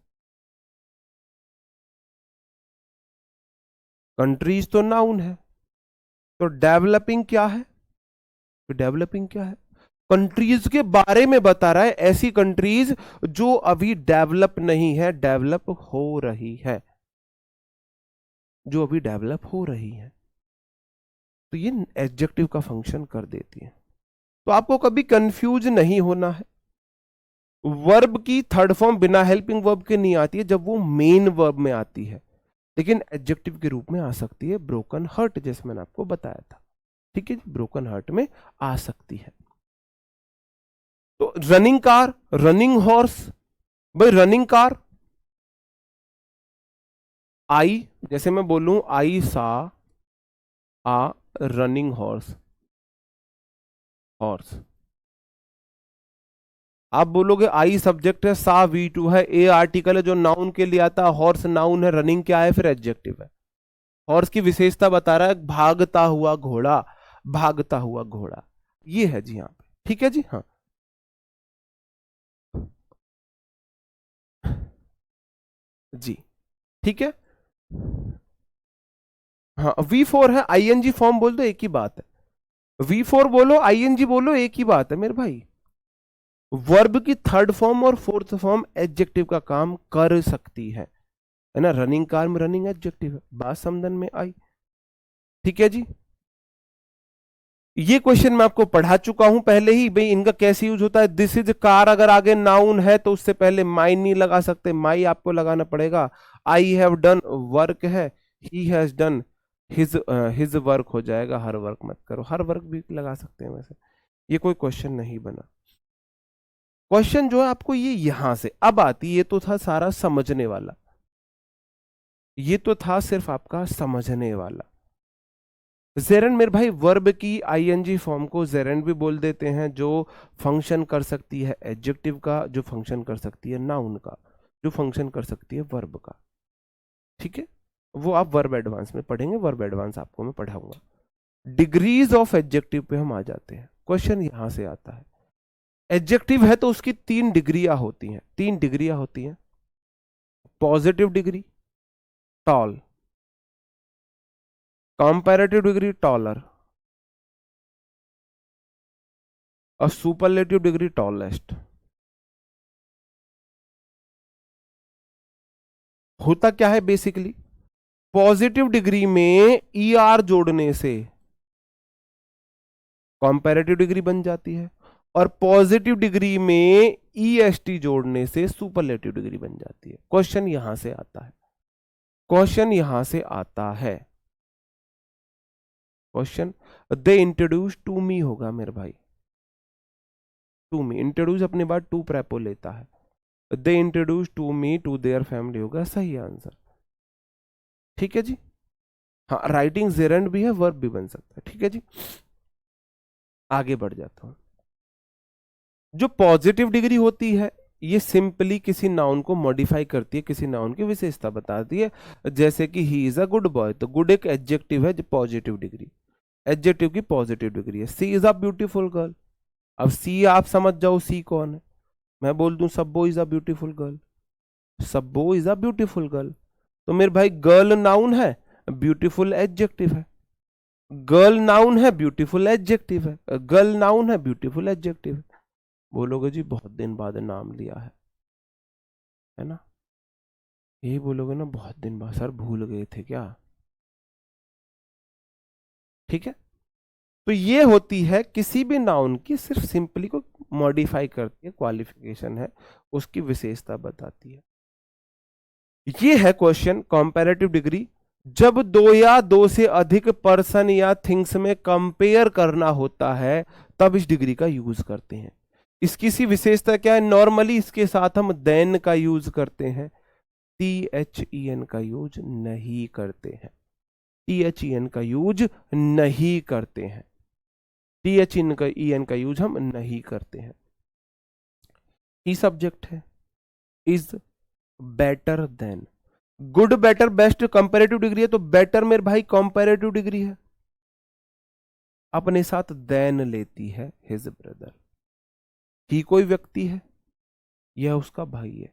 कंट्रीज तो नाउन है, तो डेवलपिंग क्या है? तो डेवलपिंग क्या है? कंट्रीज के बारे में बता रहा है, ऐसी कंट्रीज जो अभी डेवलप नहीं है, डेवलप हो रही है, जो अभी डेवलप हो रही है, तो ये एडजेक्टिव का फंक्शन कर देती है। तो आपको कभी कंफ्यूज नहीं होना है। वर्ब की थर्ड फॉर्म बिना हेल्पिंग वर्ब के नहीं आती है, जब वो मेन वर्ब में आती है, लेकिन एडजेक्टिव के रूप में आ सकती है। ब्रोकन हर्ट जैसे मैंने आपको बताया था। ठीक है, ब्रोकन हर्ट में आ सकती है। तो रनिंग कार, रनिंग हॉर्स, भाई रनिंग कार, आई, जैसे मैं बोलूं आई सा आ रनिंग हॉर्स, हॉर्स, आप बोलोगे आई सब्जेक्ट है, सा V2 है, ए आर्टिकल है जो नाउन के लिए आता है, हॉर्स नाउन है, रनिंग क्या है? फिर एडजेक्टिव है। हॉर्स की विशेषता बता रहा है, भागता हुआ घोड़ा, भागता हुआ घोड़ा, ये है जी यहाँ पे। ठीक है जी। हाँ जी, ठीक है। हाँ V4 है, ING फॉर्म बोल दो एक ही बात है। V4 बोलो, ING बोलो, एक ही बात है मेरे भाई। वर्ब की थर्ड फॉर्म और फोर्थ फॉर्म एडजेक्टिव का काम कर सकती है ना। रनिंग कार में रनिंग एडजेक्टिव है, बात समझन में आई। ठीक है जी। ये क्वेश्चन मैं आपको पढ़ा चुका हूं पहले ही, भाई इनका कैसे यूज होता है। दिस इज कार, अगर आगे नाउन है तो उससे पहले माई नहीं लगा सकते, माई आपको लगाना पड़ेगा। आई हैव डन वर्क है, he has done his work हो जाएगा, हर वर्क मत करो, हर वर्क भी लगा सकते हैं वैसे। ये कोई क्वेश्चन नहीं बना। क्वेश्चन जो है आपको ये यहां से अब आती, ये तो था सारा समझने वाला, ये तो था सिर्फ आपका समझने वाला। जेरेंड मेरे भाई, वर्ब की आईएनजी फॉर्म को जेरेंड भी बोल देते हैं, जो फंक्शन कर सकती है एडजेक्टिव का, जो फंक्शन कर सकती है नाउन का, जो फंक्शन कर सकती है वर्ब का। ठीक है, वो आप वर्ब एडवांस में पढ़ेंगे, वर्ब एडवांस आपको मैं पढ़ाऊंगा। डिग्रीज ऑफ एडजेक्टिव पे हम आ जाते हैं। क्वेश्चन यहां से आता है, एडजेक्टिव है तो उसकी 3 डिग्रियां होती हैं, 3 डिग्रियां होती हैं। Positive degree tall, comparative degree taller, और सुपरलेटिव डिग्री टॉलेस्ट। होता क्या है बेसिकली, पॉजिटिव डिग्री में ER जोड़ने से कंपैरेटिव डिग्री बन जाती है, और पॉजिटिव डिग्री में EST जोड़ने से सुपरलेटिव डिग्री बन जाती है। क्वेश्चन यहां से आता है, क्वेश्चन यहां से आता है। Question, they introduce to me होगा मेरे भाई, टू मी, इंट्रोड्यूस अपने बाद टू प्रेपो लेता है, they introduce to me to their family होगा सही आंसर। ठीक है जी। हाँ, राइटिंग जेरेंड भी है, वर्ब भी बन सकता है। ठीक है जी, आगे बढ़ जाता हूं। जो पॉजिटिव डिग्री होती है, ये सिंपली किसी नाउन को मॉडिफाई करती है, किसी नाउन की विशेषता बताती है। जैसे कि he is a good boy, तो गुड एक एडजेक्टिव है, जो पॉजिटिव डिग्री, एडजेक्टिव की पॉजिटिव डिग्री है। सी इज अ ब्यूटीफुल गर्ल, अब सी आप समझ जाओ सी कौन है। मैं बोल दूं सब्बो इज अ ब्यूटीफुल गर्ल, सब्बो इज अ ब्यूटीफुल गर्ल, तो मेरे भाई गर्ल नाउन है, ब्यूटीफुल एडजेक्टिव है। गर्ल नाउन है, ब्यूटीफुल एडजेक्टिव है। गर्ल नाउन है, ब्यूटीफुल एडजेक्टिव है। बोलोगे जी बहुत दिन बाद नाम लिया है ना, यही बोलोगे ना, बहुत दिन बाद सर भूल गए थे क्या। ठीक है, तो ये होती है किसी भी नाउन की सिर्फ सिंपली को मॉडिफाई करती है, क्वालिफिकेशन है, उसकी विशेषता बताती है। ये है क्वेश्चन, कंपैरेटिव डिग्री। जब दो या दो से अधिक पर्सन या थिंग्स में कंपेयर करना होता है, तब इस डिग्री का यूज करते हैं। इसकी सी विशेषता क्या है, नॉर्मली इसके साथ हम देन का यूज करते हैं, THEN का यूज नहीं करते हैं, THEN का यूज नहीं करते हैं, THEN का यूज हम नहीं करते हैं। ई सब्जेक्ट है, is better than, good better best comparative degree है, तो बेटर मेरे भाई कंपैरेटिव डिग्री है, अपने साथ देन लेती है हिज ब्रदर। ही कोई व्यक्ति है, यह उसका भाई है,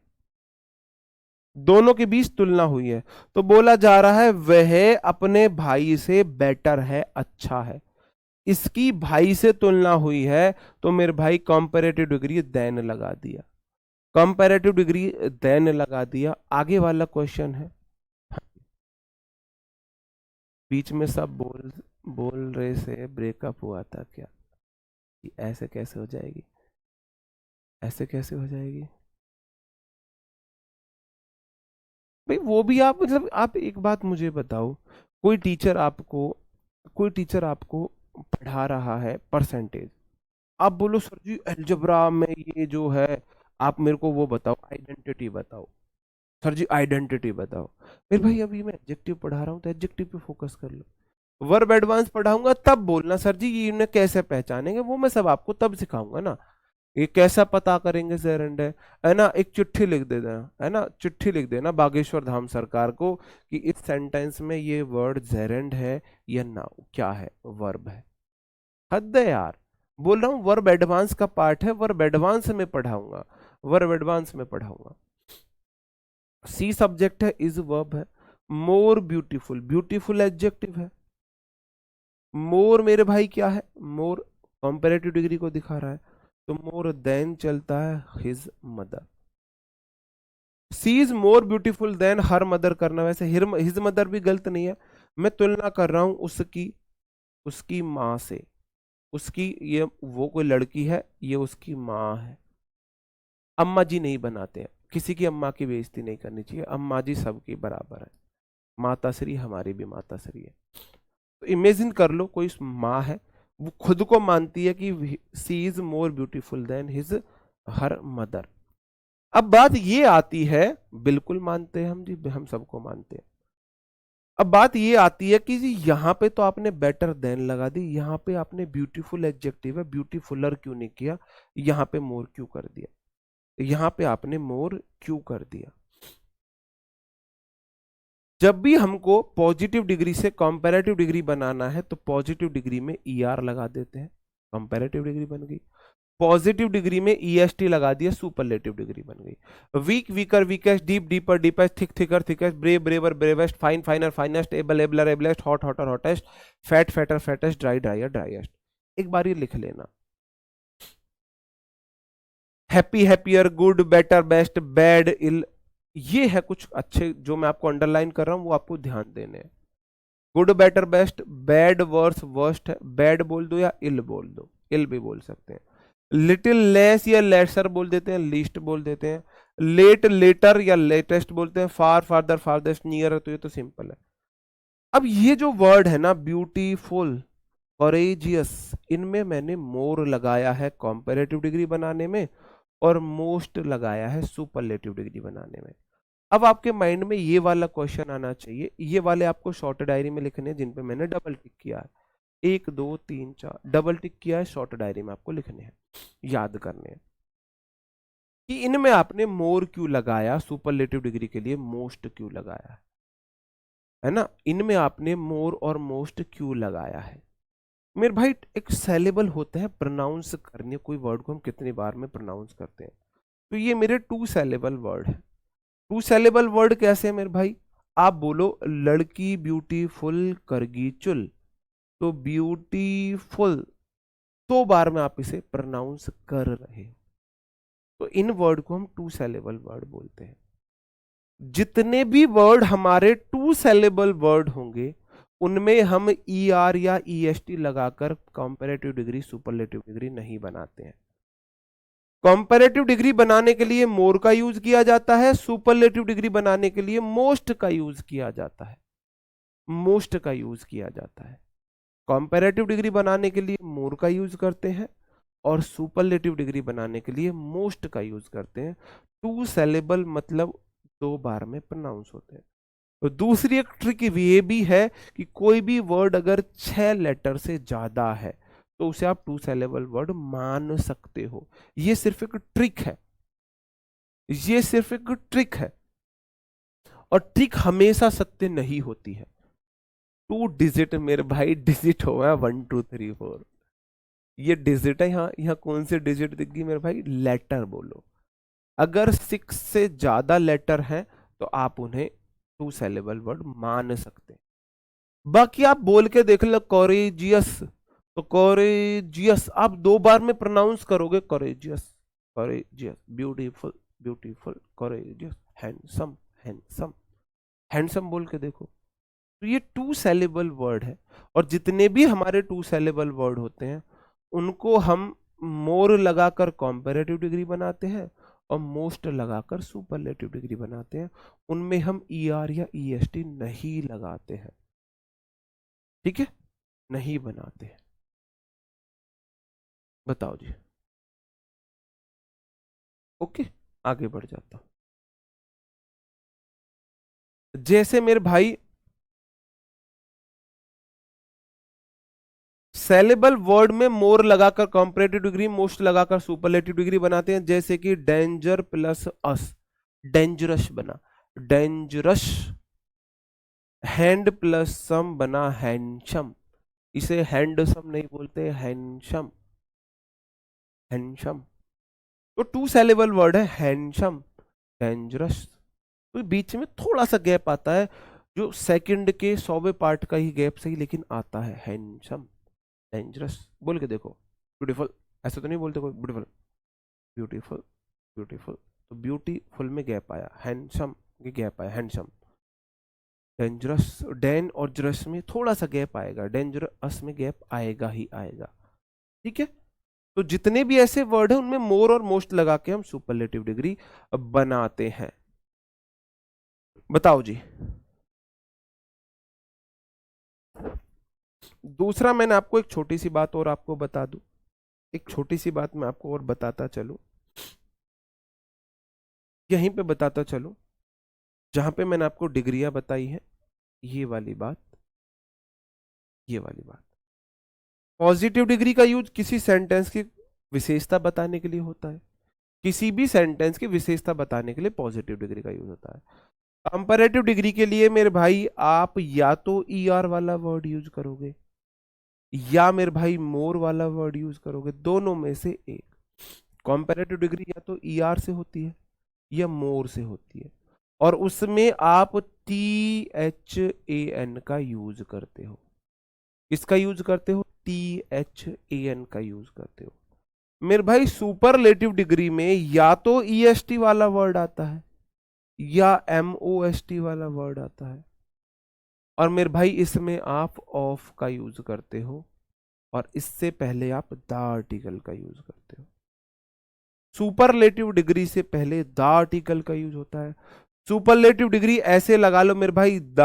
दोनों के बीच तुलना हुई है, तो बोला जा रहा है वह अपने भाई से बेटर है, अच्छा है, इसकी भाई से तुलना हुई है, तो मेरे भाई कंपैरेटिव डिग्री देन लगा दिया, कंपैरेटिव डिग्री देन लगा दिया। आगे वाला क्वेश्चन है, बीच में सब बोल रहे से ब्रेकअप हुआ था क्या, ऐसे कैसे हो जाएगी, ऐसे कैसे हो जाएगी भाई? वो भी आप मतलब आप एक बात मुझे बताओ, कोई टीचर आपको पढ़ा रहा है परसेंटेज, आप बोलो सर जी अलजेब्रा में ये जो है, आप मेरे को वो बताओ, आइडेंटिटी बताओ, सर जी आइडेंटिटी बताओ। फिर भाई अभी मैं एडजेक्टिव पढ़ा रहा हूँ तो एडजेक्टिव पे फोकस कर लो, वर्ब एडवांस पढ़ाऊंगा तब बोलना सर जी ये इन्हें कैसे पहचानेंगे, वो मैं सब आपको तब सिखाऊंगा ना, ये कैसा पता करेंगे जेरेंड है ना, एक चिट्ठी लिख देना, है ना, चिट्ठी लिख देना बागेश्वर धाम सरकार को कि इस सेंटेंस में ये वर्ड जेरेंड है या ना क्या है, वर्ब है। हद है यार, बोल रहा हूँ वर्ब एडवांस का पार्ट है, वर्ब एडवांस में पढ़ाऊंगा, वर्ब एडवांस में पढ़ाऊंगा। सी सब्जेक्ट है, इज वर्ब है, मोर ब्यूटीफुल, ब्यूटीफुल एडजेक्टिव है, मोर मेरे भाई क्या है, मोर कंपैरेटिव डिग्री को दिखा रहा है, तो मोर देन चलता है his mother. She is more beautiful than her mother करना, वैसे हिज मदर भी गलत नहीं है, मैं तुलना कर रहा हूं उसकी माँ से, उसकी, ये वो कोई लड़की है, ये उसकी माँ है। अम्मा जी नहीं बनाते हैं, किसी की अम्मा की बेइज्जती नहीं करनी चाहिए, अम्मा जी सबकी बराबर है, माता श्री हमारी भी माता श्री है। तो इमेजिन कर लो कोई माँ है, वो खुद को मानती है कि she is more beautiful than his her mother. अब बात ये आती है, बिल्कुल मानते हैं हम जी, हम सबको मानते हैं। अब बात ये आती है कि जी यहाँ पे तो आपने बेटर देन लगा दी, यहाँ पे आपने ब्यूटीफुल एडजेक्टिव है, ब्यूटीफुलर क्यों नहीं किया, यहाँ पे मोर क्यों कर दिया, यहाँ पे आपने मोर क्यों कर दिया। जब भी हमको पॉजिटिव डिग्री से कंपैरेटिव डिग्री बनाना है तो पॉजिटिव डिग्री में ER लगा देते हैं, कंपैरेटिव डिग्री बन गई, पॉजिटिव डिग्री में EST लगा दिया, सुपरलेटिव डिग्री बन गई। Weak weaker weakest, deep deeper deepest, thick thicker thickest, brave braver bravest, fine finer finest, able abler ablest, hot hotter hottest, fat fatter fattest, dry drier driest. एक बार ये लिख लेना, happy happier, good better best, bad ill, ये है कुछ अच्छे जो मैं आपको अंडरलाइन कर रहा हूं, वो आपको ध्यान देने हैं। Good better best, bad worse worst है, बैड बोल दो या इल बोल दो, इल भी बोल सकते हैं, लिटिल लेस या लेसर बोल देते हैं, लीस्ट बोल देते हैं, लेट लेटर या लेटेस्ट बोलते हैं, फार फार्दर फार्देस्ट, नियर, तो ये तो सिंपल है। अब ये जो वर्ड है ना, ब्यूटीफुल, कॉरेजियस, इनमें मैंने मोर लगाया है कंपैरेटिव डिग्री बनाने में, और मोस्ट लगाया है सुपरलेटिव डिग्री बनाने में। अब आपके माइंड में ये वाला क्वेश्चन आना चाहिए, ये वाले आपको शॉर्ट डायरी में लिखने हैं जिन पे मैंने डबल टिक किया है, 1 2 3 4 डबल टिक किया है, शॉर्ट डायरी में आपको लिखने हैं, याद करने हैं कि इनमें आपने मोर क्यों लगाया, सुपरलेटिव डिग्री के लिए मोस्ट क्यों लगाया है ना, इनमें आपने मोर और मोस्ट क्यों लगाया है। मेरे भाई एक सेलेबल होता है प्रोनाउंस करने, कोई वर्ड को हम कितनी बार में प्रोनाउंस करते हैं, तो ये मेरे 2 सेलेबल वर्ड है। 2 सेलेबल वर्ड कैसे है मेरे भाई, आप बोलो लड़की ब्यूटीफुल करगी चुल, तो ब्यूटीफुल 2 बार में आप इसे प्रोनाउंस कर रहे हो, तो इन वर्ड को हम 2 सेलेबल वर्ड बोलते हैं। जितने भी वर्ड हमारे 2 सेलेबल वर्ड होंगे उनमें हम ER या EST लगाकर कंपैरेटिव डिग्री सुपरलेटिव डिग्री नहीं बनाते हैं। कंपैरेटिव डिग्री बनाने के लिए मोर का यूज किया जाता है, सुपरलेटिव डिग्री बनाने के लिए मोस्ट का यूज किया जाता है, मोस्ट का यूज किया जाता है। कंपैरेटिव डिग्री बनाने के लिए मोर का यूज करते हैं और सुपरलेटिव डिग्री बनाने के लिए मोस्ट का यूज करते हैं। 2 सेलेबल मतलब 2 बार में प्रोनाउंस होते हैं। तो दूसरी एक ट्रिक ये भी है कि कोई भी वर्ड अगर 6 लेटर से ज्यादा है तो उसे आप 2 सिलेबल वर्ड मान सकते हो। ये सिर्फ एक ट्रिक है, ये सिर्फ एक ट्रिक है, और ट्रिक हमेशा सत्य नहीं होती है। 2 डिजिट मेरे भाई डिजिट हो गया, 1 2 3 4, ये डिजिट है। यहाँ यहाँ कौन से डिजिट दिख गई मेरे भाई? लेटर बोलो। अगर 6 से ज्यादा लेटर हैं तो आप उन्हें 2 सिलेबल वर्ड मान सकते हैं। बाकी आप बोल के देख लो कोरेजियस, तो कोरेजियस आप 2 बार में प्रोनाउंस करोगे, courageous, courageous, beautiful, beautiful, courageous, handsome, handsome, handsome बोल के देखो। तो ये 2 सिलेबल वर्ड है, और जितने भी हमारे 2 सिलेबल वर्ड होते हैं उनको हम मोर लगाकर कॉम्पेरेटिव डिग्री बनाते हैं और मोस्ट लगाकर सुपरलेटिव डिग्री बनाते हैं। उनमें हम ER या EST नहीं लगाते हैं, ठीक है, नहीं बनाते हैं। बताओ जी। ओके, आगे बढ़ जाता हूं। जैसे मेरे भाई सेलेबल वर्ड में मोर लगाकर कॉम्परेटिव डिग्री, मोस्ट लगाकर सुपरलेटिव डिग्री बनाते हैं। जैसे कि डेंजर प्लस अस, डेंजरस बना डेंजरस, हैंड प्लस सम बना हैंडसम। इसे हैंडसम नहीं बोलते, हैंडसम, हैंडसम। तो 2 सिलेबल वर्ड है हैंडसम, डेंजरस। तो बीच में थोड़ा सा गैप आता है, जो सेकंड के 100वें पार्ट का ही गैप सही, लेकिन आता है। हैंडसम, डेंजरस बोल के देखो। ब्यूटीफुल, ऐसा तो नहीं बोलते कोई, ब्यूटीफुल, ब्यूटीफुल, ब्यूटीफुल। तो ब्यूटीफुल में गैप आया, हैंडसम में गैप आया, हैंडसम। डेंजरस, डेन और जरस में थोड़ा सा गैप आएगा, डेंजरस में गैप आएगा ही आएगा, ठीक है। तो जितने भी ऐसे वर्ड हैं उनमें मोर और मोस्ट लगा के हम सुपरलेटिव डिग्री बनाते हैं। बताओ जी। दूसरा, मैंने आपको एक छोटी सी बात और आपको बता दूं, एक छोटी सी बात मैं आपको और बताता चलूं, यहीं पे बताता चलूं जहां पे मैंने आपको डिग्रियां बताई हैं। ये वाली बात, ये वाली बात, पॉजिटिव डिग्री का यूज किसी सेंटेंस की विशेषता बताने के लिए होता है। किसी भी सेंटेंस की विशेषता बताने के लिए पॉजिटिव डिग्री का यूज होता है। कंपैरेटिव डिग्री के लिए मेरे भाई आप या तो ER वाला वर्ड यूज करोगे या मेरे भाई मोर वाला वर्ड यूज करोगे, दोनों में से एक। कंपैरेटिव डिग्री या तो ER से होती है या मोर से होती है, और उसमें आप THAN का यूज करते हो। किसका यूज करते हो? THAN का यूज करते हो। मेरे भाई सुपरलेटिव डिग्री में या तो EST वाला वर्ड आता है या MOST वाला वर्ड आता है, और मेरे भाई इसमें आप ऑफ का यूज करते हो, और इससे पहले आप द आर्टिकल का यूज करते हो। सुपरलेटिव डिग्री से पहले द आर्टिकल का यूज होता है। सुपरलेटिव डिग्री ऐसे लगा लो मेरे भाई, the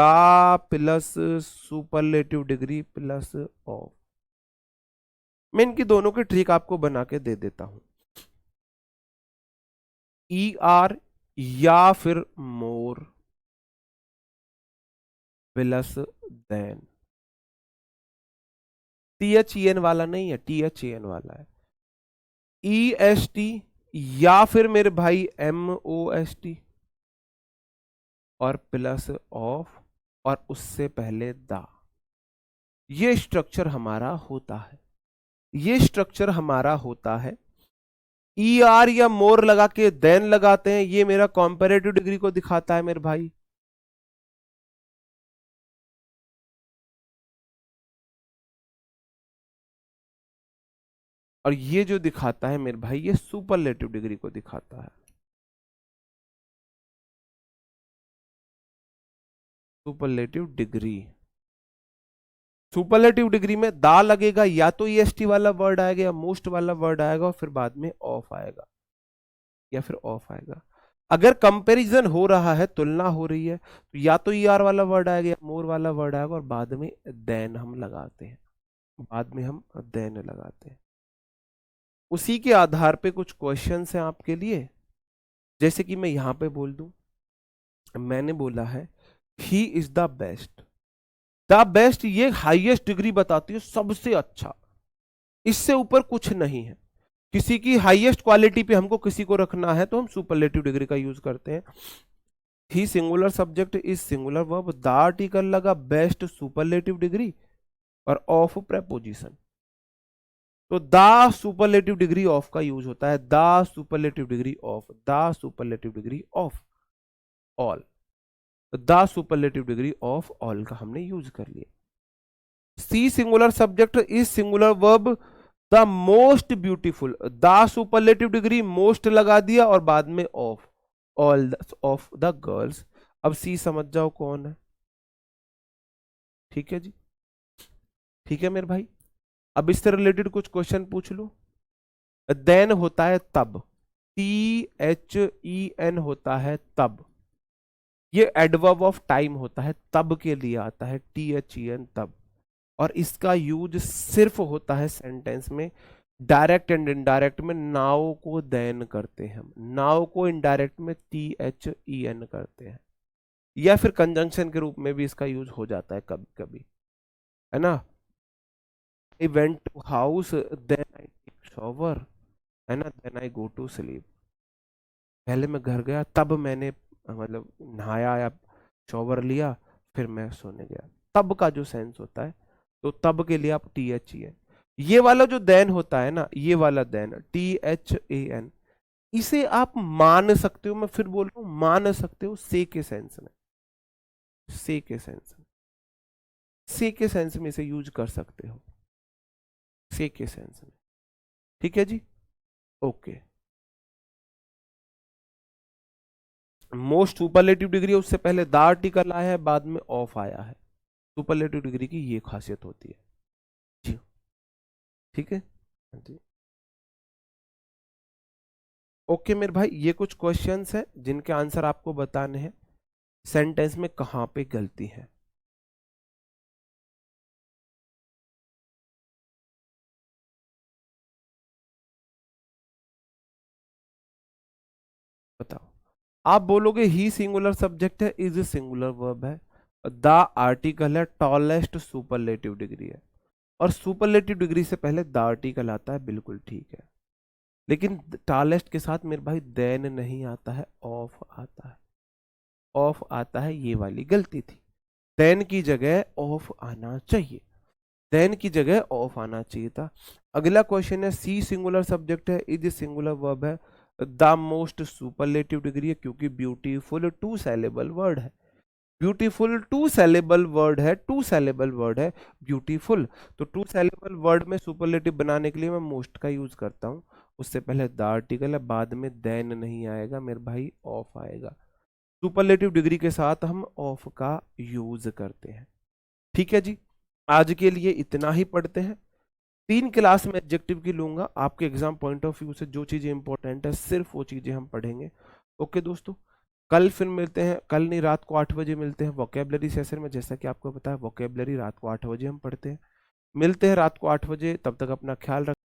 plus superlative degree plus of. मैं इनकी दोनों की ट्रिक आपको बना के दे देता हूं। ER या फिर मोर प्लस देन, THEN वाला नहीं है, THAN वाला है। EST या फिर मेरे भाई MOST और प्लस ऑफ, और उससे पहले द। ये स्ट्रक्चर हमारा होता है, ये स्ट्रक्चर हमारा होता है। ER या मोर लगा के देन लगाते हैं, ये मेरा कॉम्पैरेटिव डिग्री को दिखाता है मेरे भाई। और ये जो दिखाता है मेरे भाई, ये सुपरलेटिव डिग्री को दिखाता है। सुपरलेटिव डिग्री, सुपरलेटिव डिग्री में दा लगेगा, या तो EST वाला वर्ड आएगा या मोस्ट वाला वर्ड आएगा, और फिर बाद में ऑफ आएगा, या फिर ऑफ आएगा। अगर कंपैरिजन हो रहा है, तुलना हो रही है, तो या तो ER वाला वर्ड आएगा या मोर वाला वर्ड आएगा, और बाद में देन हम लगाते हैं, बाद में हम देन लगाते हैं। उसी के आधार पे कुछ क्वेश्चंस हैं आपके लिए। जैसे कि मैं यहां पे बोल दूं मैंने बोला है he is the best. The best ये हाईएस्ट डिग्री बताती है, सबसे अच्छा, इससे ऊपर कुछ नहीं है। किसी की हाईएस्ट क्वालिटी पे हमको किसी को रखना है तो हम सुपरलेटिव डिग्री का यूज करते हैं। He singular subject is singular verb, the article लगा, बेस्ट सुपरलेटिव डिग्री, और ऑफ प्रेपोजिशन। तो द सुपरलेटिव डिग्री ऑफ का यूज होता है, the superlative degree of, the superlative degree of all, the superlative degree of all का हमने यूज कर लिया। She singular subject is singular verb, the most beautiful, the superlative degree most लगा दिया और बाद में of, all of the girls. अब सी समझ जाओ कौन है। ठीक है जी, ठीक है मेरे भाई। अब इससे रिलेटेड कुछ क्वेश्चन पूछ लो। देन होता है तब, THEN होता है तब, ये एडवर्ब ऑफ टाइम होता है, तब के लिए आता है THEN तब, और इसका यूज सिर्फ होता है सेंटेंस में, डायरेक्ट एंड इनडायरेक्ट में नाउ को देन करते हैं हम, नाउ को इनडायरेक्ट में THEN करते हैं, या फिर कंजंक्शन के रूप में भी इसका यूज हो जाता है कभी कभी, है ना। I went to house, then I take shower, है ना, then I go to sleep। पहले मैं घर गया, तब मैंने मतलब नहाया या शॉवर लिया, फिर मैं सोने गया। तब का जो सेंस होता है, तो तब के लिए आप THEN, ये वाला जो देन होता है ना, ये वाला देन THAN, इसे आप मान सकते हो, मैं फिर बोल रहा हूं मान सकते हो, से के सेंस में, से के सेंस में, से के सेंस में इसे यूज कर सकते हो, से के सेंस में। ठीक है जी, ओके। मोस्ट सुपरलेटिव डिग्री, उससे पहले द आर्टिकल आया है, बाद में ऑफ आया है। सुपरलेटिव डिग्री की ये खासियत होती है जी। ठीक है जी, ओके मेरे भाई। ये कुछ क्वेश्चंस हैं जिनके आंसर आपको बताने हैं, सेंटेंस में कहां पे गलती है। बताओ। आप बोलोगे ही सिंगुलर सब्जेक्ट है, इज सिंगुलर वर्ब है, द आर्टिकल है, टॉलेस्ट सुपरलेटिव डिग्री है, और सुपरलेटिव डिग्री से पहले द आर्टिकल आता है, बिल्कुल ठीक है। लेकिन टॉलेस्ट के साथ मेरे भाई देन नहीं आता है, ऑफ आता है, ऑफ आता है, ये वाली गलती थी। देन की जगह ऑफ आना चाहिए, देन की जगह ऑफ आना चाहिए था। अगला क्वेश्चन है सी सिंगुलर सब्जेक्ट है, इज सिंगुलर वर्ब है, द मोस्ट सुपरलेटिव डिग्री है, क्योंकि ब्यूटीफुल टू सेलेबल वर्ड है, ब्यूटीफुल टू सेलेबल वर्ड है, टू सेलेबल वर्ड है ब्यूटीफुल। तो टू सेलेबल वर्ड में सुपरलेटिव बनाने के लिए मैं मोस्ट का यूज करता हूं, उससे पहले द आर्टिकल है, बाद में देन नहीं आएगा मेरे भाई, ऑफ आएगा। सुपरलेटिव डिग्री के साथ हम ऑफ का यूज करते हैं। ठीक है जी, आज के लिए इतना ही पढ़ते हैं। 3 क्लास में एडजेक्टिव की लूंगा, आपके एग्जाम पॉइंट ऑफ व्यू से जो चीजें इंपॉर्टेंट है सिर्फ वो चीजें हम पढ़ेंगे। ओके दोस्तों, कल फिर मिलते हैं, कल नहीं रात को 8 बजे मिलते हैं वोकेबलरी सेशन में। जैसा कि आपको पता है वोकेबलरी रात को 8 बजे हम पढ़ते हैं। मिलते हैं रात को 8 बजे, तब तक अपना ख्याल रख।